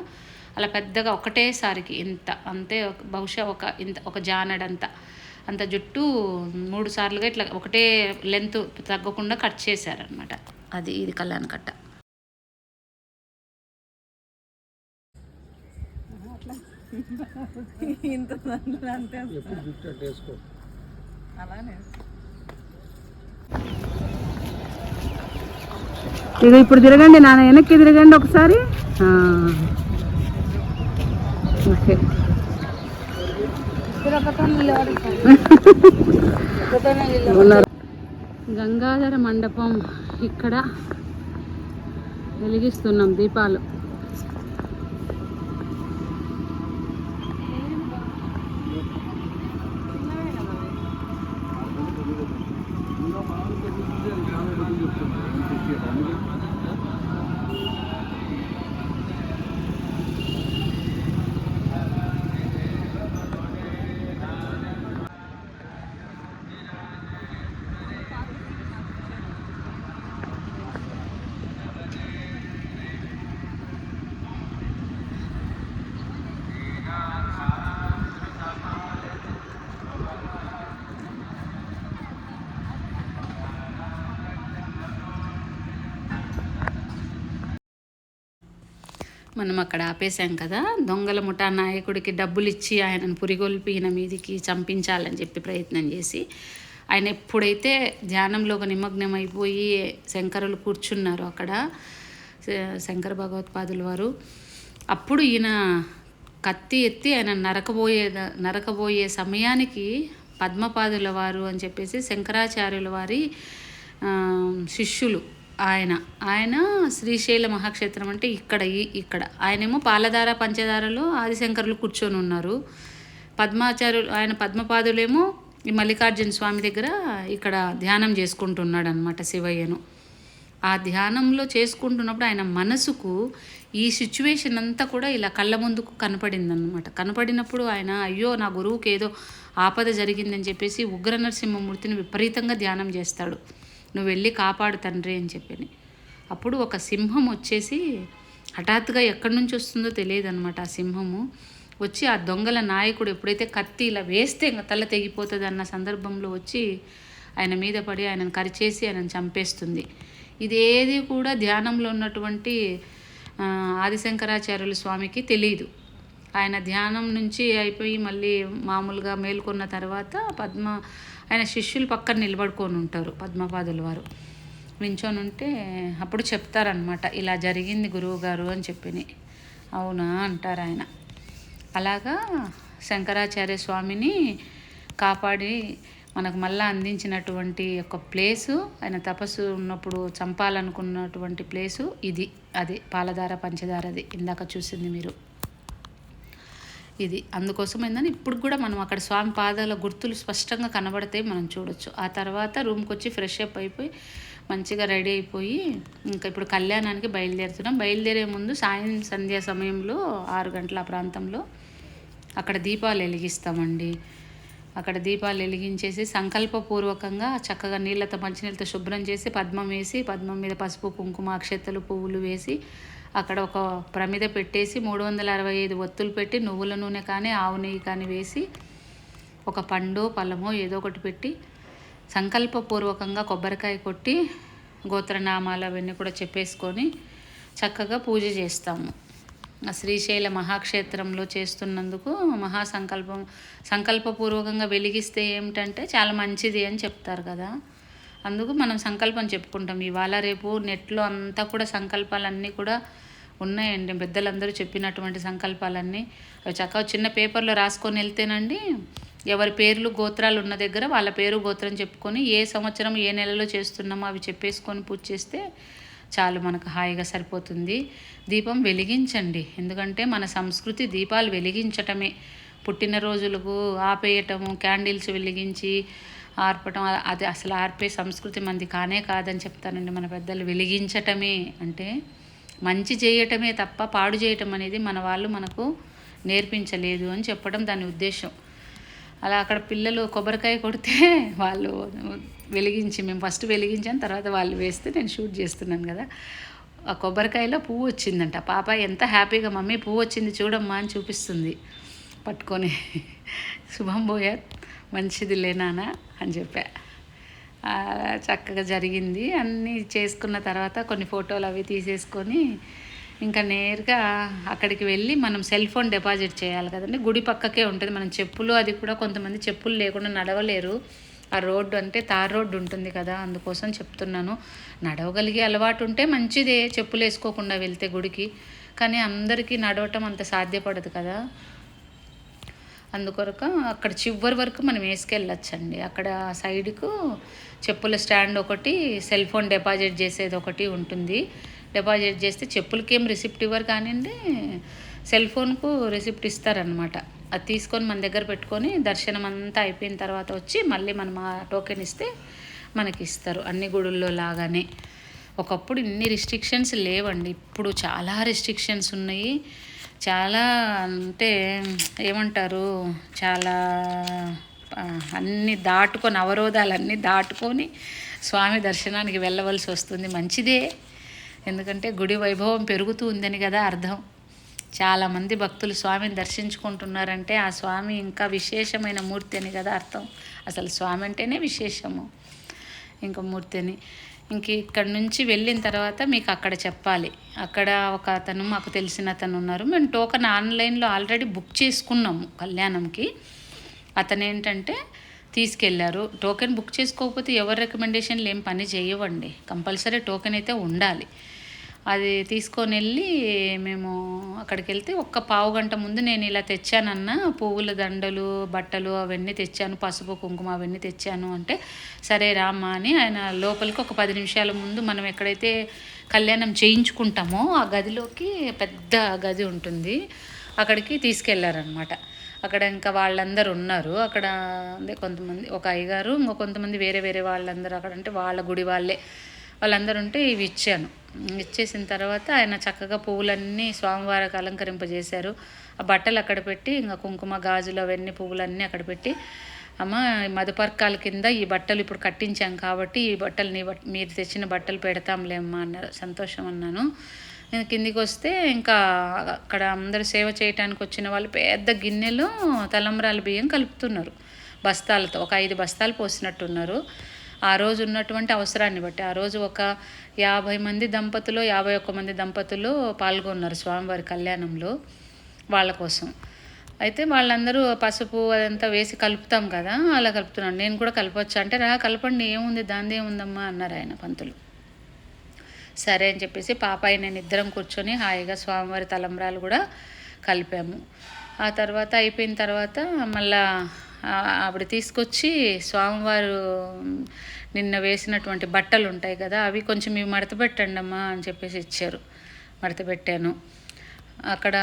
అలా పెద్దగా ఒకటేసారికి ఇంత, అంతే బహుశా ఒక జానడంతా అంత జుట్టు 3 సార్లుగా ఇట్లా ఒకటే లెంత్ తగ్గకుండా కట్ చేశారనమాట. ఇది కళ్యాణకట్ట. ఇది ఇప్పుడు తిరగండి నాన్న, వెనక్కి తిరగండి ఒకసారి. ఓకే. గంగాధర మండపం ఇక్కడ వెలిగిస్తున్నాం దీపాలు. మనం అక్కడ ఆపేసాం కదా, దొంగల ముఠా నాయకుడికి డబ్బులు ఇచ్చి ఆయనను పురిగొల్పి ఈయన మీదికి చంపించాలని చెప్పి ప్రయత్నం చేసి ఆయన ఎప్పుడైతే ధ్యానంలో ఒక నిమగ్నం అయిపోయి శంకరులు కూర్చున్నారు అక్కడ, శంకర భగవత్పాదుల వారు, అప్పుడు ఈయన కత్తి ఎత్తి ఆయన నరకబోయే సమయానికి పద్మపాదుల వారు అని చెప్పేసి శంకరాచార్యుల వారి శిష్యులు. ఆయన శ్రీశైల మహాక్షేత్రం అంటే ఇక్కడ ఆయనేమో పాలధార పంచదారలో ఆదిశంకరులు కూర్చొని ఉన్నారు. ఆయన పద్మపాదులేమో ఈ మల్లికార్జున స్వామి దగ్గర ఇక్కడ ధ్యానం చేసుకుంటున్నాడు అనమాట శివయ్యను. ఆ ధ్యానంలో చేసుకుంటున్నప్పుడు ఆయన మనసుకు ఈ సిచ్యువేషన్ అంతా కూడా ఇలా కళ్ళ ముందుకు కనపడిందనమాట. కనపడినప్పుడు ఆయన అయ్యో నా గురువుకి ఏదో ఆపద జరిగిందని చెప్పేసి ఉగ్ర నరసింహమూర్తిని విపరీతంగా ధ్యానం చేస్తాడు. నువ్వు వెళ్ళి కాపాడు తండ్రి అని చెప్పి. అప్పుడు ఒక సింహం వచ్చేసి హఠాత్తుగా ఎక్కడి నుంచి వస్తుందో తెలియదు అనమాట. ఆ సింహము వచ్చి ఆ దొంగల నాయకుడు ఎప్పుడైతే కత్తి ఇలా వేస్తే తల తెగిపోతుంది అన్న సందర్భంలో వచ్చి ఆయన మీద పడి ఆయనను కరిచేసి ఆయనను చంపేస్తుంది. ఇదేది కూడా ధ్యానంలో ఉన్నటువంటి ఆదిశంకరాచార్యుల స్వామికి తెలియదు. ఆయన ధ్యానం నుంచి అయిపోయి మళ్ళీ మామూలుగా మేల్కొన్న తర్వాత ఆయన శిష్యులు పక్కన నిలబడుకొని ఉంటారు. పద్మపాదుల వారు నించొని ఉంటే అప్పుడు చెప్తారనమాట, ఇలా జరిగింది గురువుగారు అని చెప్పి. అవునా అంటారు ఆయన. అలాగా శంకరాచార్య స్వామిని కాపాడి మనకు మళ్ళీ అందించినటువంటి ఒక ప్లేసు, ఆయన తపస్సు ఉన్నప్పుడు చంపాలనుకున్నటువంటి ప్లేసు ఇది. అది పాలధార పంచదారది ఇందాక చూసింది మీరు. ఇది అందుకోసం ఏందని ఇప్పుడు కూడా మనం అక్కడ స్వామి పాదాల గుర్తులు స్పష్టంగా కనబడతాయి, మనం చూడొచ్చు. ఆ తర్వాత రూమ్కి వచ్చి ఫ్రెష్ అప్ అయిపోయి మంచిగా రెడీ అయిపోయి ఇంకా ఇప్పుడు కళ్యాణానికి బయలుదేరుతున్నాం. బయలుదేరే ముందు సంధ్యా సమయంలో 6 గంటల ప్రాంతంలో అక్కడ దీపాలు వెలిగిస్తామండి. అక్కడ దీపాలు వెలిగించేసి సంకల్పపూర్వకంగా చక్కగా నీళ్ళతో మంచినీళ్ళతో శుభ్రం చేసి పద్మం వేసి, పద్మం మీద పసుపు కుంకుమ అక్షతలు పువ్వులు వేసి అక్కడ ఒక ప్రమిద పెట్టేసి 365 ఒత్తులు పెట్టి నువ్వుల నూనె కానీ ఆవు నెయ్యి కానీ వేసి ఒక పండు పళ్ళమో ఏదో ఒకటి పెట్టి సంకల్పపూర్వకంగా కొబ్బరికాయ కొట్టి గోత్రనామాలు అవన్నీ కూడా చెప్పేసుకొని చక్కగా పూజ చేస్తాము. శ్రీశైల మహాక్షేత్రంలో చేస్తున్నందుకు సంకల్పపూర్వకంగా వెలిగిస్తే ఏమిటంటే చాలా మంచిది అని చెప్తారు కదా. అందుకు మనం సంకల్పం చెప్పుకుంటాం. ఇవాళ రేపు నెట్లో అంతా కూడా సంకల్పాలన్నీ కూడా ఉన్నాయండి. పెద్దలందరూ చెప్పినటువంటి సంకల్పాలన్నీ అవి చక్కగా చిన్న పేపర్లో రాసుకొని వెళ్తేనండి, ఎవరి పేర్లు గోత్రాలు ఉన్న దగ్గర వాళ్ళ పేరు గోత్రం చెప్పుకొని ఏ సంవత్సరం ఏ నెలలో చేస్తున్నామో అవి చెప్పేసుకొని పూజ చేస్తే చాలు, మనకు హాయిగా సరిపోతుంది. దీపం వెలిగించండి, ఎందుకంటే మన సంస్కృతి దీపాలు వెలిగించటమే. పుట్టినరోజులకు ఆపేయటము, క్యాండిల్స్ వెలిగించి ఆర్పటం, అది అసలు ఆర్పే సంస్కృతి మంది కానే కాదని చెప్తానండి మన పెద్దలు. వెలిగించటమే అంటే మంచి చేయటమే తప్ప పాడు చేయటం అనేది మన వాళ్ళు మనకు నేర్పించలేదు అని చెప్పడం దాని ఉద్దేశం. అలా అక్కడ పిల్లలు కొబ్బరికాయ కొడితే వాళ్ళు వెలిగించి, మేము ఫస్ట్ వెలిగించాను, తర్వాత వాళ్ళు వేస్తే నేను షూట్ చేస్తున్నాను కదా. ఆ కొబ్బరికాయలో పువ్వు వచ్చిందంట. పాప ఎంత హ్యాపీగా మమ్మీ పువ్వు వచ్చింది చూడమ్మా అని చూపిస్తుంది పట్టుకొని. శుభం పోయారు, మంచిది లేనానా అని చెప్పా. చక్కగా జరిగింది. అన్నీ చేసుకున్న తర్వాత కొన్ని ఫోటోలు అవి తీసేసుకొని ఇంకా నేరుగా అక్కడికి వెళ్ళి మనం సెల్ ఫోన్ డిపాజిట్ చేయాలి కదండి. గుడి పక్కకే ఉంటుంది. మనం చెప్పులు అది కూడా కొంతమంది చెప్పులు లేకుండా నడవలేరు. ఆ రోడ్డు అంటే తార్ రోడ్డు ఉంటుంది కదా, అందుకోసం చెప్తున్నాను. నడవగలిగే అలవాటు ఉంటే మంచిదే చెప్పులు వేసుకోకుండా వెళ్తే గుడికి, కానీ అందరికీ నడవటం అంత సాధ్యపడదు కదా. అందుకొరకు అక్కడ చివరి వరకు మనం వేసుకెళ్ళొచ్చండి. అక్కడ సైడ్కు చెప్పుల స్టాండ్ ఒకటి, సెల్ ఫోన్ డిపాజిట్ చేసేది ఒకటి ఉంటుంది. డిపాజిట్ చేస్తే చెప్పులకేం రిసిప్ట్ ఇవ్వరు కానివ్వండి, సెల్ ఫోన్కు రిసిప్ట్ ఇస్తారనమాట. అది తీసుకొని మన దగ్గర పెట్టుకొని దర్శనం అంతా అయిపోయిన తర్వాత వచ్చి మళ్ళీ మనం ఆ టోకెన్ ఇస్తే మనకి ఇస్తారు. అన్ని గుడుల్లో లాగానే. ఒకప్పుడు ఇన్ని రిస్ట్రిక్షన్స్ లేవండి, ఇప్పుడు చాలా రిస్ట్రిక్షన్స్ ఉన్నాయి. చాలా అంటే ఏమంటారు, చాలా అన్నీ దాటుకొని, అవరోధాలన్నీ దాటుకొని స్వామి దర్శనానికి వెళ్ళవలసి వస్తుంది. మంచిదే, ఎందుకంటే గుడి వైభవం పెరుగుతూ ఉందని కదా అర్థం. చాలామంది భక్తులు స్వామిని దర్శించుకుంటున్నారంటే ఆ స్వామి ఇంకా విశేషమైన మూర్తి అని కదా అర్థం. అసలు స్వామి అంటేనే విశేషము, ఇంకా మూర్తి అని. ఇంక ఇక్కడ నుంచి వెళ్ళిన తర్వాత మీకు అక్కడ చెప్పాలి. అక్కడ ఒక అతను, మాకు తెలిసిన అతను ఉన్నారు. మేము టోకెన్ ఆన్లైన్లో ఆల్రెడీ బుక్ చేసుకున్నాము కళ్యాణంకి. అతను ఏంటంటే తీసుకెళ్లారు. టోకెన్ బుక్ చేసుకోకపోతే ఎవరి రికమెండేషన్లు ఏం పని చేయవండి. కంపల్సరీ టోకెన్ అయితే ఉండాలి. అది తీసుకొని వెళ్ళి మేము అక్కడికి వెళ్తే ఒక్క పావు గంట ముందు నేను ఇలా తెచ్చానన్న పువ్వుల దండలు, బట్టలు అవన్నీ తెచ్చాను, పసుపు కుంకుమ అవన్నీ తెచ్చాను అంటే, సరే రామ్మా అని ఆయన లోపలికి ఒక 10 నిమిషాల ముందు మనం ఎక్కడైతే కళ్యాణం చేయించుకుంటామో ఆ గదిలోకి పెద్ద గది ఉంటుంది, అక్కడికి తీసుకెళ్లారనమాట. అక్కడ ఇంకా వాళ్ళందరూ ఉన్నారు. అక్కడ అంటే కొంతమంది ఒక అయ్యగారు, ఇంకో కొంతమంది వేరే వేరే వాళ్ళందరూ అక్కడ అంటే వాళ్ళ గుడి వాళ్ళందరూ ఉంటే ఇవి ఇచ్చాను. ఇచ్చేసిన తర్వాత ఆయన చక్కగా పువ్వులన్నీ స్వామివారికి అలంకరింపజేశారు. ఆ బట్టలు అక్కడ పెట్టి ఇంకా కుంకుమ గాజులు అవన్నీ పువ్వులన్నీ అక్కడ పెట్టి, అమ్మ మధుపర్కాల కింద ఈ బట్టలు ఇప్పుడు కట్టించాం కాబట్టి ఈ బట్టలు మీరు తెచ్చిన బట్టలు పెడతాంలే అమ్మా అన్నారు. సంతోషం అన్నాను. నేను కిందికి వస్తే ఇంకా అక్కడ అందరూ సేవ చేయడానికి వచ్చిన వాళ్ళు పెద్ద గిన్నెలో తలంబ్రాల బియ్యం కలుపుతున్నారు బస్తాలతో. ఒక 5 బస్తాలు పోసినట్టున్నారు. ఆ రోజు ఉన్నటువంటి అవసరాన్ని బట్టి ఆ రోజు ఒక 50 మంది దంపతులు 51 మంది దంపతులు పాల్గొన్నారు స్వామివారి కళ్యాణంలో వాళ్ళ కోసం. అయితే వాళ్ళందరూ పసుపు అదంతా వేసి కలుపుతాం కదా, అలా కలుపుతున్నాను. నేను కూడా కలపొచ్చా అంటే, కలపండి, ఏముంది దాందే ఉందమ్మా అన్నారు ఆయన పంతులు. సరే అని చెప్పేసి పాపాయి నేను ఇద్దరం కూర్చొని హాయిగా స్వామివారి తలంబ్రాలు కూడా కలిపాము. ఆ తర్వాత అయిపోయిన తర్వాత మళ్ళా ఆవిడ తీసుకొచ్చి స్వామివారు నిన్న వేసినటువంటి బట్టలు ఉంటాయి కదా, అవి కొంచెం ఇవి మడత పెట్టండి అమ్మా అని చెప్పేసి ఇచ్చారు. మడత పెట్టాను. అక్కడ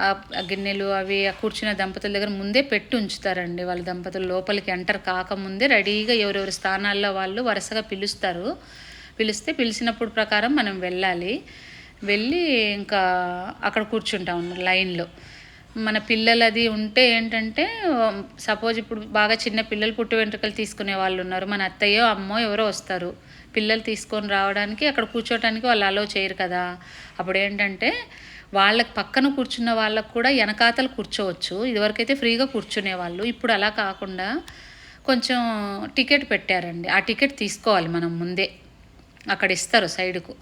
ఆ గిన్నెలు అవి కూర్చున్న దంపతుల దగ్గర ముందే పెట్టి ఉంచుతారండి. వాళ్ళ దంపతులు లోపలికి ఎంటర్ కాకముందే రెడీగా ఎవరెవరి స్థానాల్లో వాళ్ళు వరుసగా పిలిస్తే పిలిచినప్పుడు ప్రకారం మనం వెళ్ళి ఇంకా అక్కడ కూర్చుంటాం లైన్లో. మన పిల్లలది ఉంటే ఏంటంటే, సపోజ్ ఇప్పుడు బాగా చిన్న పిల్లలు పుట్టు వెంట్రుకలు తీసుకునే వాళ్ళు ఉన్నారు, మన అత్తయ్యో అమ్మో ఎవరో వస్తారు, పిల్లలు తీసుకొని రావడానికి అక్కడ కూర్చోటానికి వాళ్ళు అలో చేయరు కదా. అప్పుడు ఏంటంటే వాళ్ళకి పక్కన కూర్చున్న వాళ్ళకు కూడా వెనకాతలు కూర్చోవచ్చు. ఇదివరకైతే ఫ్రీగా కూర్చునేవాళ్ళు, ఇప్పుడు అలా కాకుండా కొంచెం టికెట్ పెట్టారండి. ఆ టికెట్ తీసుకోవాలి మనం ముందే, అక్కడ ఇస్తారు సైడ్కు,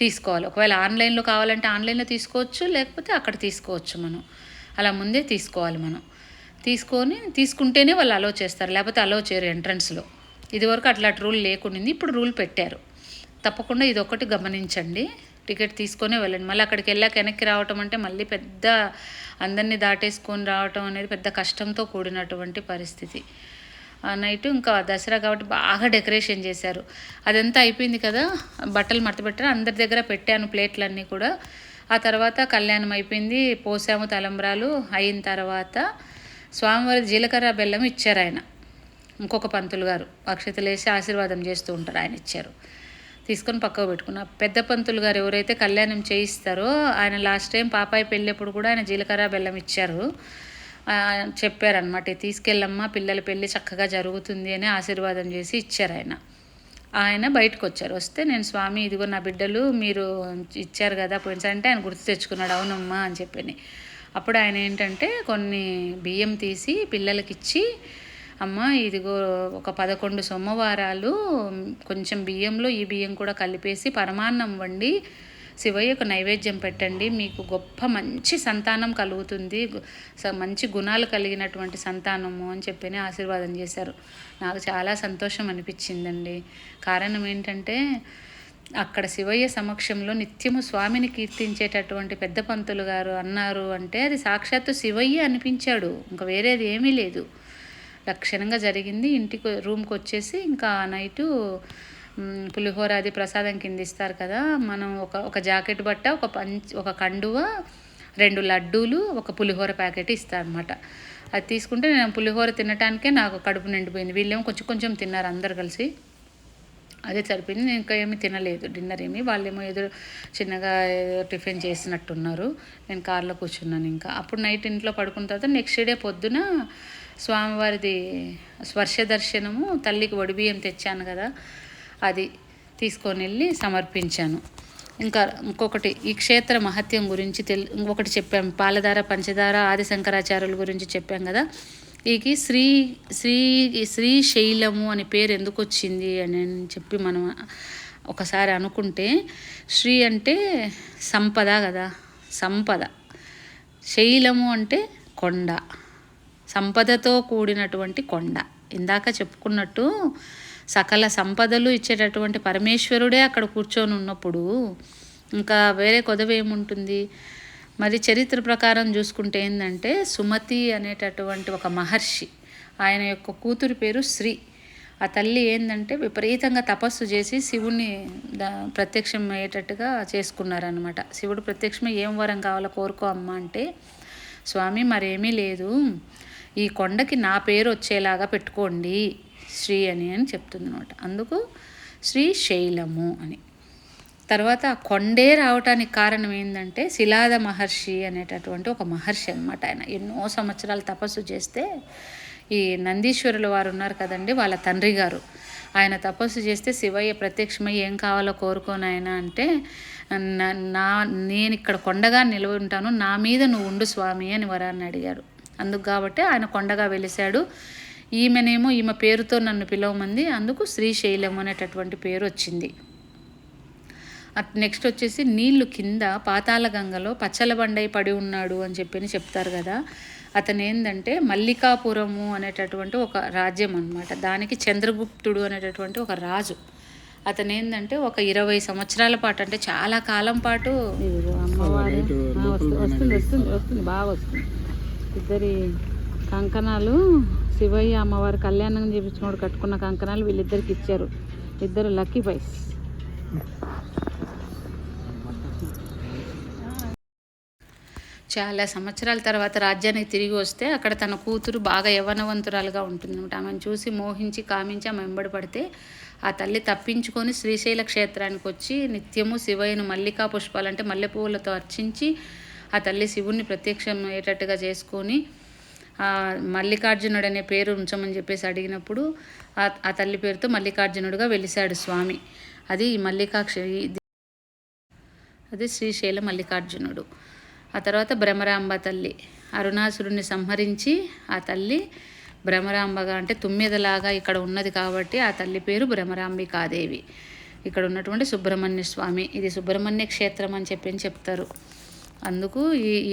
తీసుకోవాలి. ఒకవేళ ఆన్లైన్లో కావాలంటే ఆన్లైన్లో తీసుకోవచ్చు, లేకపోతే అక్కడ తీసుకోవచ్చు. మనం అలా ముందే తీసుకోవాలి. మనం తీసుకుంటేనే వాళ్ళు అలో చేస్తారు, లేకపోతే అలో చేయరు ఎంట్రన్స్లో. ఇదివరకు అట్లా రూల్ లేకుండా ఇప్పుడు రూల్ పెట్టారు. తప్పకుండా ఇది ఒకటి గమనించండి, టికెట్ తీసుకొని వెళ్ళండి. మళ్ళీ అక్కడికి వెళ్ళాక వెనక్కి రావటం అంటే మళ్ళీ పెద్ద అందరినీ దాటేసుకొని రావటం అనేది పెద్ద కష్టంతో కూడినటువంటి పరిస్థితి. ఆ నైట్ ఇంకా దసరా కాబట్టి బాగా డెకరేషన్ చేశారు. అదంతా అయిపోయింది కదా, బట్టలు మడత పెట్టారు, అందరి దగ్గర పెట్టాను ప్లేట్లన్నీ కూడా. ఆ తర్వాత కళ్యాణం అయిపోయింది, పోసాము తలంబ్రాలు అయిన తర్వాత స్వామివారి జీలకర్ర బెల్లం ఇచ్చారు ఆయన. ఇంకొక పంతులు గారు అక్షతలు వేసి ఆశీర్వాదం చేస్తూ ఉంటారు, ఆయన ఇచ్చారు. తీసుకొని పక్కకు పెట్టుకున్నా. పెద్ద పంతులు గారు ఎవరైతే కళ్యాణం చేయిస్తారో ఆయన లాస్ట్ టైం పాపాయి పెళ్ళేప్పుడు కూడా ఆయన జీలకర్ర బెల్లం ఇచ్చారు. చెప్పారనమాట, తీసుకెళ్ళమ్మా పిల్లల పెళ్ళి చక్కగా జరుగుతుంది అని ఆశీర్వాదం చేసి ఇచ్చారు ఆయన బయటకు వచ్చారు. వస్తే నేను స్వామి ఇదిగో నా బిడ్డలు మీరు ఇచ్చారు కదా పోయినసారి అంటే ఆయన గుర్తు తెచ్చుకున్నాడు, అవునమ్మా అని చెప్పని. అప్పుడు ఆయన ఏంటంటే కొన్ని బియ్యం తీసి పిల్లలకి ఇచ్చి, అమ్మ ఇదిగో ఒక 11 సోమవారాలు కొంచెం బియ్యంలో ఈ బియ్యం కూడా కలిపేసి పరమాన్నం వండి శివయ్యకు నైవేద్యం పెట్టండి, మీకు గొప్ప మంచి సంతానం కలుగుతుంది, మంచి గుణాలు కలిగినటువంటి సంతానము అని చెప్పి ఆశీర్వాదం చేశారు. నాకు చాలా సంతోషం అనిపించిందండి. కారణం ఏంటంటే అక్కడ శివయ్య సమక్షంలో నిత్యము స్వామిని కీర్తించేటటువంటి పెద్ద పంతులు గారు అన్నారు అంటే అది సాక్షాత్తు శివయ్య అనిపించాడు, ఇంకా వేరేది ఏమీ లేదు. లక్షణంగా జరిగింది. ఇంటికి రూమ్కి వచ్చేసి ఇంకా నైటు పులిహోర అది ప్రసాదం కింద ఇస్తారు కదా, మనం ఒక జాకెట్ బట్ట, ఒక కండువ, 2 లడ్డూలు, ఒక పులిహోర ప్యాకెట్ ఇస్తారనమాట. అది తీసుకుంటే నేను పులిహోర తినటానికే నాకు కడుపు నిండిపోయింది. వీళ్ళేమో కొంచెం తిన్నారు అందరు కలిసి, అదే సరిపోయింది. నేను ఇంకా ఏమీ తినలేదు డిన్నర్ ఏమి. వాళ్ళేమో ఏదో చిన్నగా టిఫిన్ చేసినట్టున్నారు. నేను కార్లో కూర్చున్నాను. ఇంకా అప్పుడు నైట్ ఇంట్లో పడుకున్న తర్వాత నెక్స్ట్ డే పొద్దున స్వామివారిది స్పర్శ దర్శనము, తల్లికి వడిబియ్యం తెచ్చాను కదా అది తీసుకొని వెళ్ళి సమర్పించాను. ఇంకొకటి ఈ క్షేత్ర మహత్యం గురించి ఇంకొకటి చెప్పాం, పాలధార పంచదార ఆది శంకరాచార్యుల గురించి చెప్పాం కదా. ఈకి శ్రీశైలము అని పేరు ఎందుకు వచ్చింది అని చెప్పి మనం ఒకసారి అనుకుంటే, శ్రీ అంటే సంపద కదా, సంపద. శైలము అంటే కొండ, సంపదతో కూడినటువంటి కొండ. ఇందాక చెప్పుకున్నట్టు సకల సంపదలు ఇచ్చేటటువంటి పరమేశ్వరుడే అక్కడ కూర్చొని ఉన్నప్పుడు ఇంకా వేరే కొదవేముంటుంది. మరి చరిత్ర ప్రకారం చూసుకుంటే ఏంటంటే సుమతి అనేటటువంటి ఒక మహర్షి, ఆయన యొక్క కూతురు పేరు శ్రీ. ఆ తల్లి ఏంటంటే విపరీతంగా తపస్సు చేసి శివుణ్ణి ప్రత్యక్షం అయ్యేటట్టుగా చేసుకున్నారనమాట. శివుడు ప్రత్యక్షమే ఏం వరం కావాలో కోరుకో అమ్మ అంటే, స్వామి మరేమీ లేదు, ఈ కొండకి నా పేరు వచ్చేలాగా పెట్టుకోండి శ్రీ అని చెప్తుంది అనమాట. అందుకు శ్రీశైలము అని. తర్వాత ఆ కొండే రావటానికి కారణం ఏంటంటే శిలాద మహర్షి అనేటటువంటి ఒక మహర్షి అనమాట. ఆయన ఎన్నో సంవత్సరాలు తపస్సు చేస్తే ఈ నందీశ్వరుల వారు ఉన్నారు కదండి, వాళ్ళ తండ్రి గారు, ఆయన తపస్సు చేస్తే శివయ్య ప్రత్యక్షమై ఏం కావాలో కోరుకోనాయన అంటే, నేను ఇక్కడ కొండగా నిలవ ఉంటాను, నా మీద నువ్వు ఉండు స్వామి అని వరాన్ని అడిగారు. అందుకు కాబట్టి ఆయన కొండగా వెలిశాడు. ఈమె పేరుతో నన్ను పిలవమంది, అందుకు శ్రీశైలం అనేటటువంటి పేరు వచ్చింది. నెక్స్ట్ వచ్చేసి నీళ్లు కింద పాతాళ గంగలో పచ్చల బండై పడి ఉన్నాడు అని చెప్తారు కదా. అతను ఏంటంటే మల్లికాపురము అనేటటువంటి ఒక రాజ్యం అనమాట. దానికి చంద్రగుప్తుడు అనేటటువంటి ఒక రాజు. అతను ఏంటంటే ఒక 20 సంవత్సరాల పాటు, అంటే చాలా కాలం పాటు అమ్మవారు వస్తుంది బాగా వస్తుంది. ఇద్దరి కంకణాలు శివయ్య అమ్మవారి కళ్యాణం చేపించినోడు కట్టుకున్న కంకణాలు వీళ్ళిద్దరికి ఇచ్చారు. ఇద్దరు లక్కీ పైస్. చాలా సంవత్సరాల తర్వాత రాజ్యానికి తిరిగి వస్తే అక్కడ తన కూతురు బాగా యవ్వనవంతురాలుగా ఉంటుందన్నమాట. ఆమెను చూసి మోహించి కామించి ఆమె వెంబడి పడితే ఆ తల్లి తప్పించుకొని శ్రీశైల క్షేత్రానికి వచ్చి నిత్యము శివయ్యను మల్లికా పుష్పాలు అంటే మల్లెపూలతో అర్చించి ఆ తల్లి శివుణ్ణి ప్రత్యక్షం అయ్యేటట్టుగా చేసుకొని మల్లికార్జునుడు అనే పేరు ఉంచమని చెప్పేసి అడిగినప్పుడు ఆ తల్లి పేరుతో మల్లికార్జునుడుగా వెలిశాడు స్వామి. అది అది శ్రీశైల మల్లికార్జునుడు. ఆ తర్వాత భ్రమరాంబ తల్లి, అరుణాసురుణ్ణి సంహరించి ఆ తల్లి భ్రమరాంబగా అంటే తుమ్మెదలాగా ఇక్కడ ఉన్నది కాబట్టి ఆ తల్లి పేరు భ్రమరాంబికాదేవి. ఇక్కడ ఉన్నటువంటి సుబ్రహ్మణ్య స్వామి, ఇది సుబ్రహ్మణ్య క్షేత్రం అని చెప్తారు. అందుకు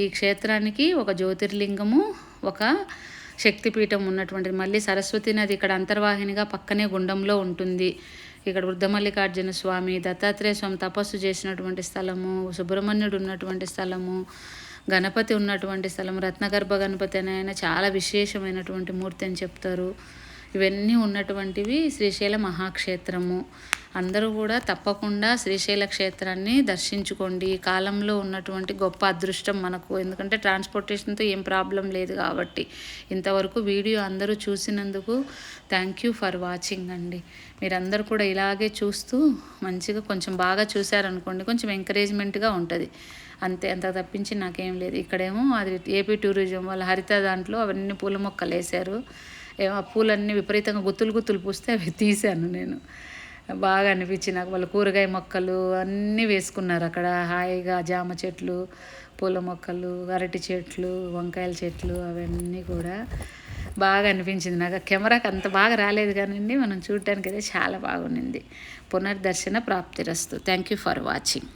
ఈ క్షేత్రానికి ఒక జ్యోతిర్లింగము, ఒక శక్తిపీఠం ఉన్నటువంటిది. మళ్ళీ సరస్వతి నది ఇక్కడ అంతర్వాహినిగా పక్కనే గుండంలో ఉంటుంది. ఇక్కడ వృద్ధమల్లికార్జున స్వామి, దత్తాత్రేయ స్వామి తపస్సు చేసినటువంటి స్థలము, సుబ్రహ్మణ్యుడు ఉన్నటువంటి స్థలము, గణపతి ఉన్నటువంటి స్థలము, రత్నగర్భ గణపతి అని ఆయన చాలా విశేషమైనటువంటి మూర్తి అని చెప్తారు. ఇవన్నీ ఉన్నటువంటివి శ్రీశైల మహాక్షేత్రము. అందరూ కూడా తప్పకుండా శ్రీశైల క్షేత్రాన్ని దర్శించుకోండి. ఈ కాలంలో ఉన్నటువంటి గొప్ప అదృష్టం మనకు, ఎందుకంటే ట్రాన్స్పోర్టేషన్తో ఏం ప్రాబ్లం లేదు కాబట్టి. ఇంతవరకు వీడియో అందరూ చూసినందుకు థ్యాంక్ యూ ఫర్ వాచింగ్ అండి. మీరందరూ కూడా ఇలాగే చూస్తూ మంచిగా కొంచెం బాగా చూశారనుకోండి, కొంచెం ఎంకరేజ్మెంట్గా ఉంటుంది అంతే. అంత తప్పించి నాకేం లేదు. ఇక్కడేమో అది ఏపీ టూరిజం వాళ్ళ హరిత దాంట్లో అవన్నీ పూల మొక్కలు వేశారు. ఆ పూలన్నీ విపరీతంగా గుత్తులు పూస్తే అవి తీశాను నేను. బాగా అనిపించింది నాకు. వాళ్ళు కూరగాయ మొక్కలు అన్నీ వేసుకున్నారు అక్కడ హాయిగా, జామ చెట్లు, పూల మొక్కలు, అరటి చెట్లు, వంకాయల చెట్లు, అవన్నీ కూడా బాగా అనిపించింది నాకు. కెమెరాకి అంత బాగా రాలేదు కానివ్వండి, మనం చూడటానికి అయితే చాలా బాగుంది. పునర్దర్శన ప్రాప్తిరస్తు. Thank you for watching.